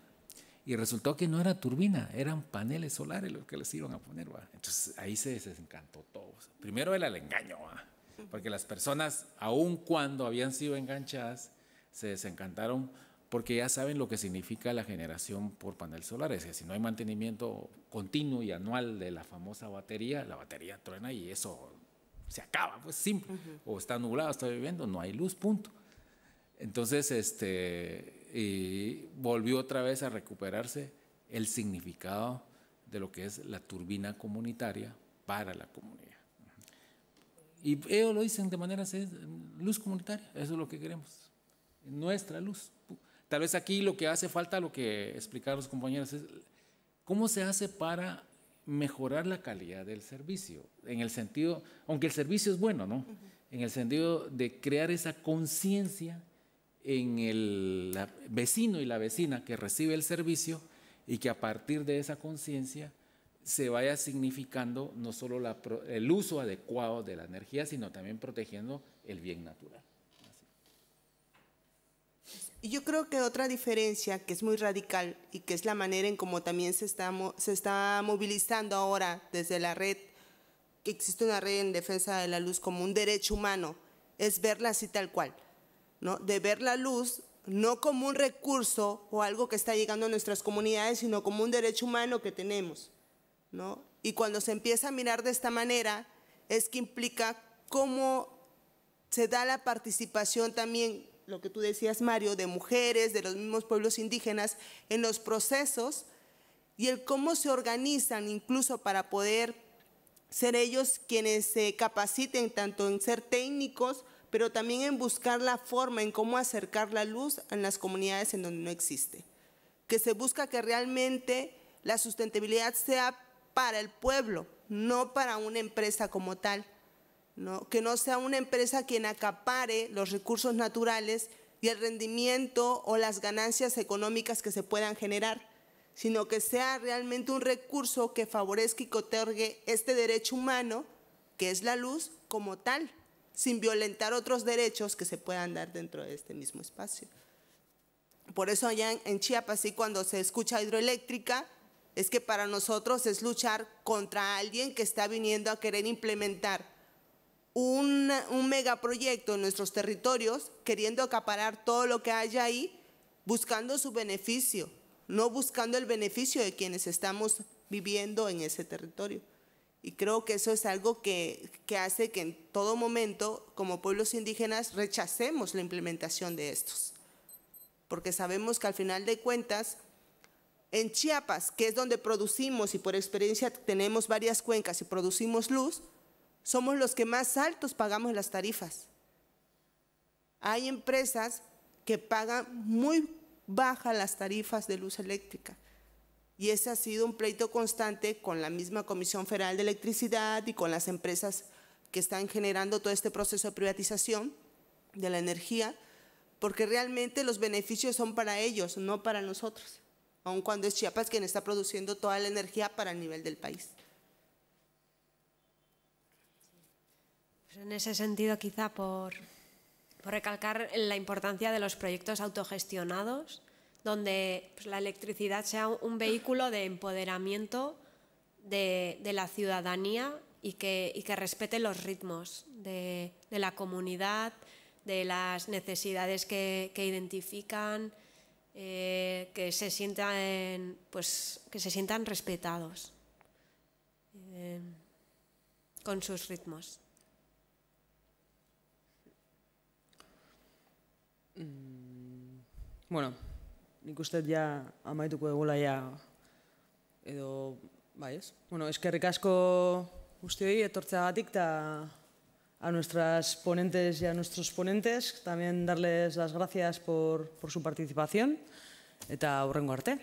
Y resultó que no era turbina, eran paneles solares los que les iban a poner, ¿va? Entonces ahí se desencantó todo. Primero era el engaño, ¿va? Porque las personas, aun cuando habían sido enganchadas, se desencantaron porque ya saben lo que significa la generación por panel solar. Es decir, si no hay mantenimiento continuo y anual de la famosa batería, la batería truena y eso se acaba, pues simple. O está nublado, está lloviendo, no hay luz, punto. Entonces, y volvió otra vez a recuperarse el significado de lo que es la turbina comunitaria para la comunidad. Y ellos lo dicen de manera luz comunitaria, eso es lo que queremos, nuestra luz. Tal vez aquí lo que hace falta, lo que explicaron los compañeros, es cómo se hace para mejorar la calidad del servicio, en el sentido, aunque el servicio es bueno, ¿no? En el sentido de crear esa conciencia en el vecino y la vecina que recibe el servicio y que a partir de esa conciencia se vaya significando no solo el uso adecuado de la energía, sino también protegiendo el bien natural. Y yo creo que otra diferencia que es muy radical y que es la manera en cómo también se está movilizando ahora desde la red, que existe una red en defensa de la luz como un derecho humano, es verla así tal cual, ¿no? De ver la luz no como un recurso o algo que está llegando a nuestras comunidades, sino como un derecho humano que tenemos, ¿no? Y cuando se empieza a mirar de esta manera, es que implica cómo se da la participación también, lo que tú decías, Mario, de mujeres, de los mismos pueblos indígenas en los procesos y el cómo se organizan incluso para poder ser ellos quienes se capaciten tanto en ser técnicos, pero también en buscar la forma en cómo acercar la luz en las comunidades en donde no existe. Que se busca que realmente la sustentabilidad sea para el pueblo, no para una empresa como tal. ¿No? Que no sea una empresa quien acapare los recursos naturales y el rendimiento o las ganancias económicas que se puedan generar, sino que sea realmente un recurso que favorezca y que otorgue este derecho humano, que es la luz, como tal, sin violentar otros derechos que se puedan dar dentro de este mismo espacio. Por eso allá en Chiapas, sí, cuando se escucha hidroeléctrica, es que para nosotros es luchar contra alguien que está viniendo a querer implementar un megaproyecto en nuestros territorios, queriendo acaparar todo lo que haya ahí, buscando su beneficio, no buscando el beneficio de quienes estamos viviendo en ese territorio. Y creo que eso es algo que hace que en todo momento, como pueblos indígenas, rechacemos la implementación de estos. Porque sabemos que al final de cuentas, en Chiapas, que es donde producimos y por experiencia tenemos varias cuencas y producimos luz, somos los que más altos pagamos las tarifas. Hay empresas que pagan muy bajas las tarifas de luz eléctrica. Y ese ha sido un pleito constante con la misma Comisión Federal de Electricidad y con las empresas que están generando todo este proceso de privatización de la energía, porque realmente los beneficios son para ellos, no para nosotros, aun cuando es Chiapas quien está produciendo toda la energía para el nivel del país. En ese sentido, quizá por recalcar la importancia de los proyectos autogestionados, donde pues, la electricidad sea un vehículo de empoderamiento de la ciudadanía y que respete los ritmos de la comunidad, de las necesidades que identifican, que se sientan respetados. con sus ritmos. Bueno, nik uste ja amaituko egula ja, edo, bai ez? Bueno, eskerrik asko guztioi etortzeagatik eta a nuestras ponentes y a nuestros ponentes también darles las gracias por su participación eta hurrengo arte.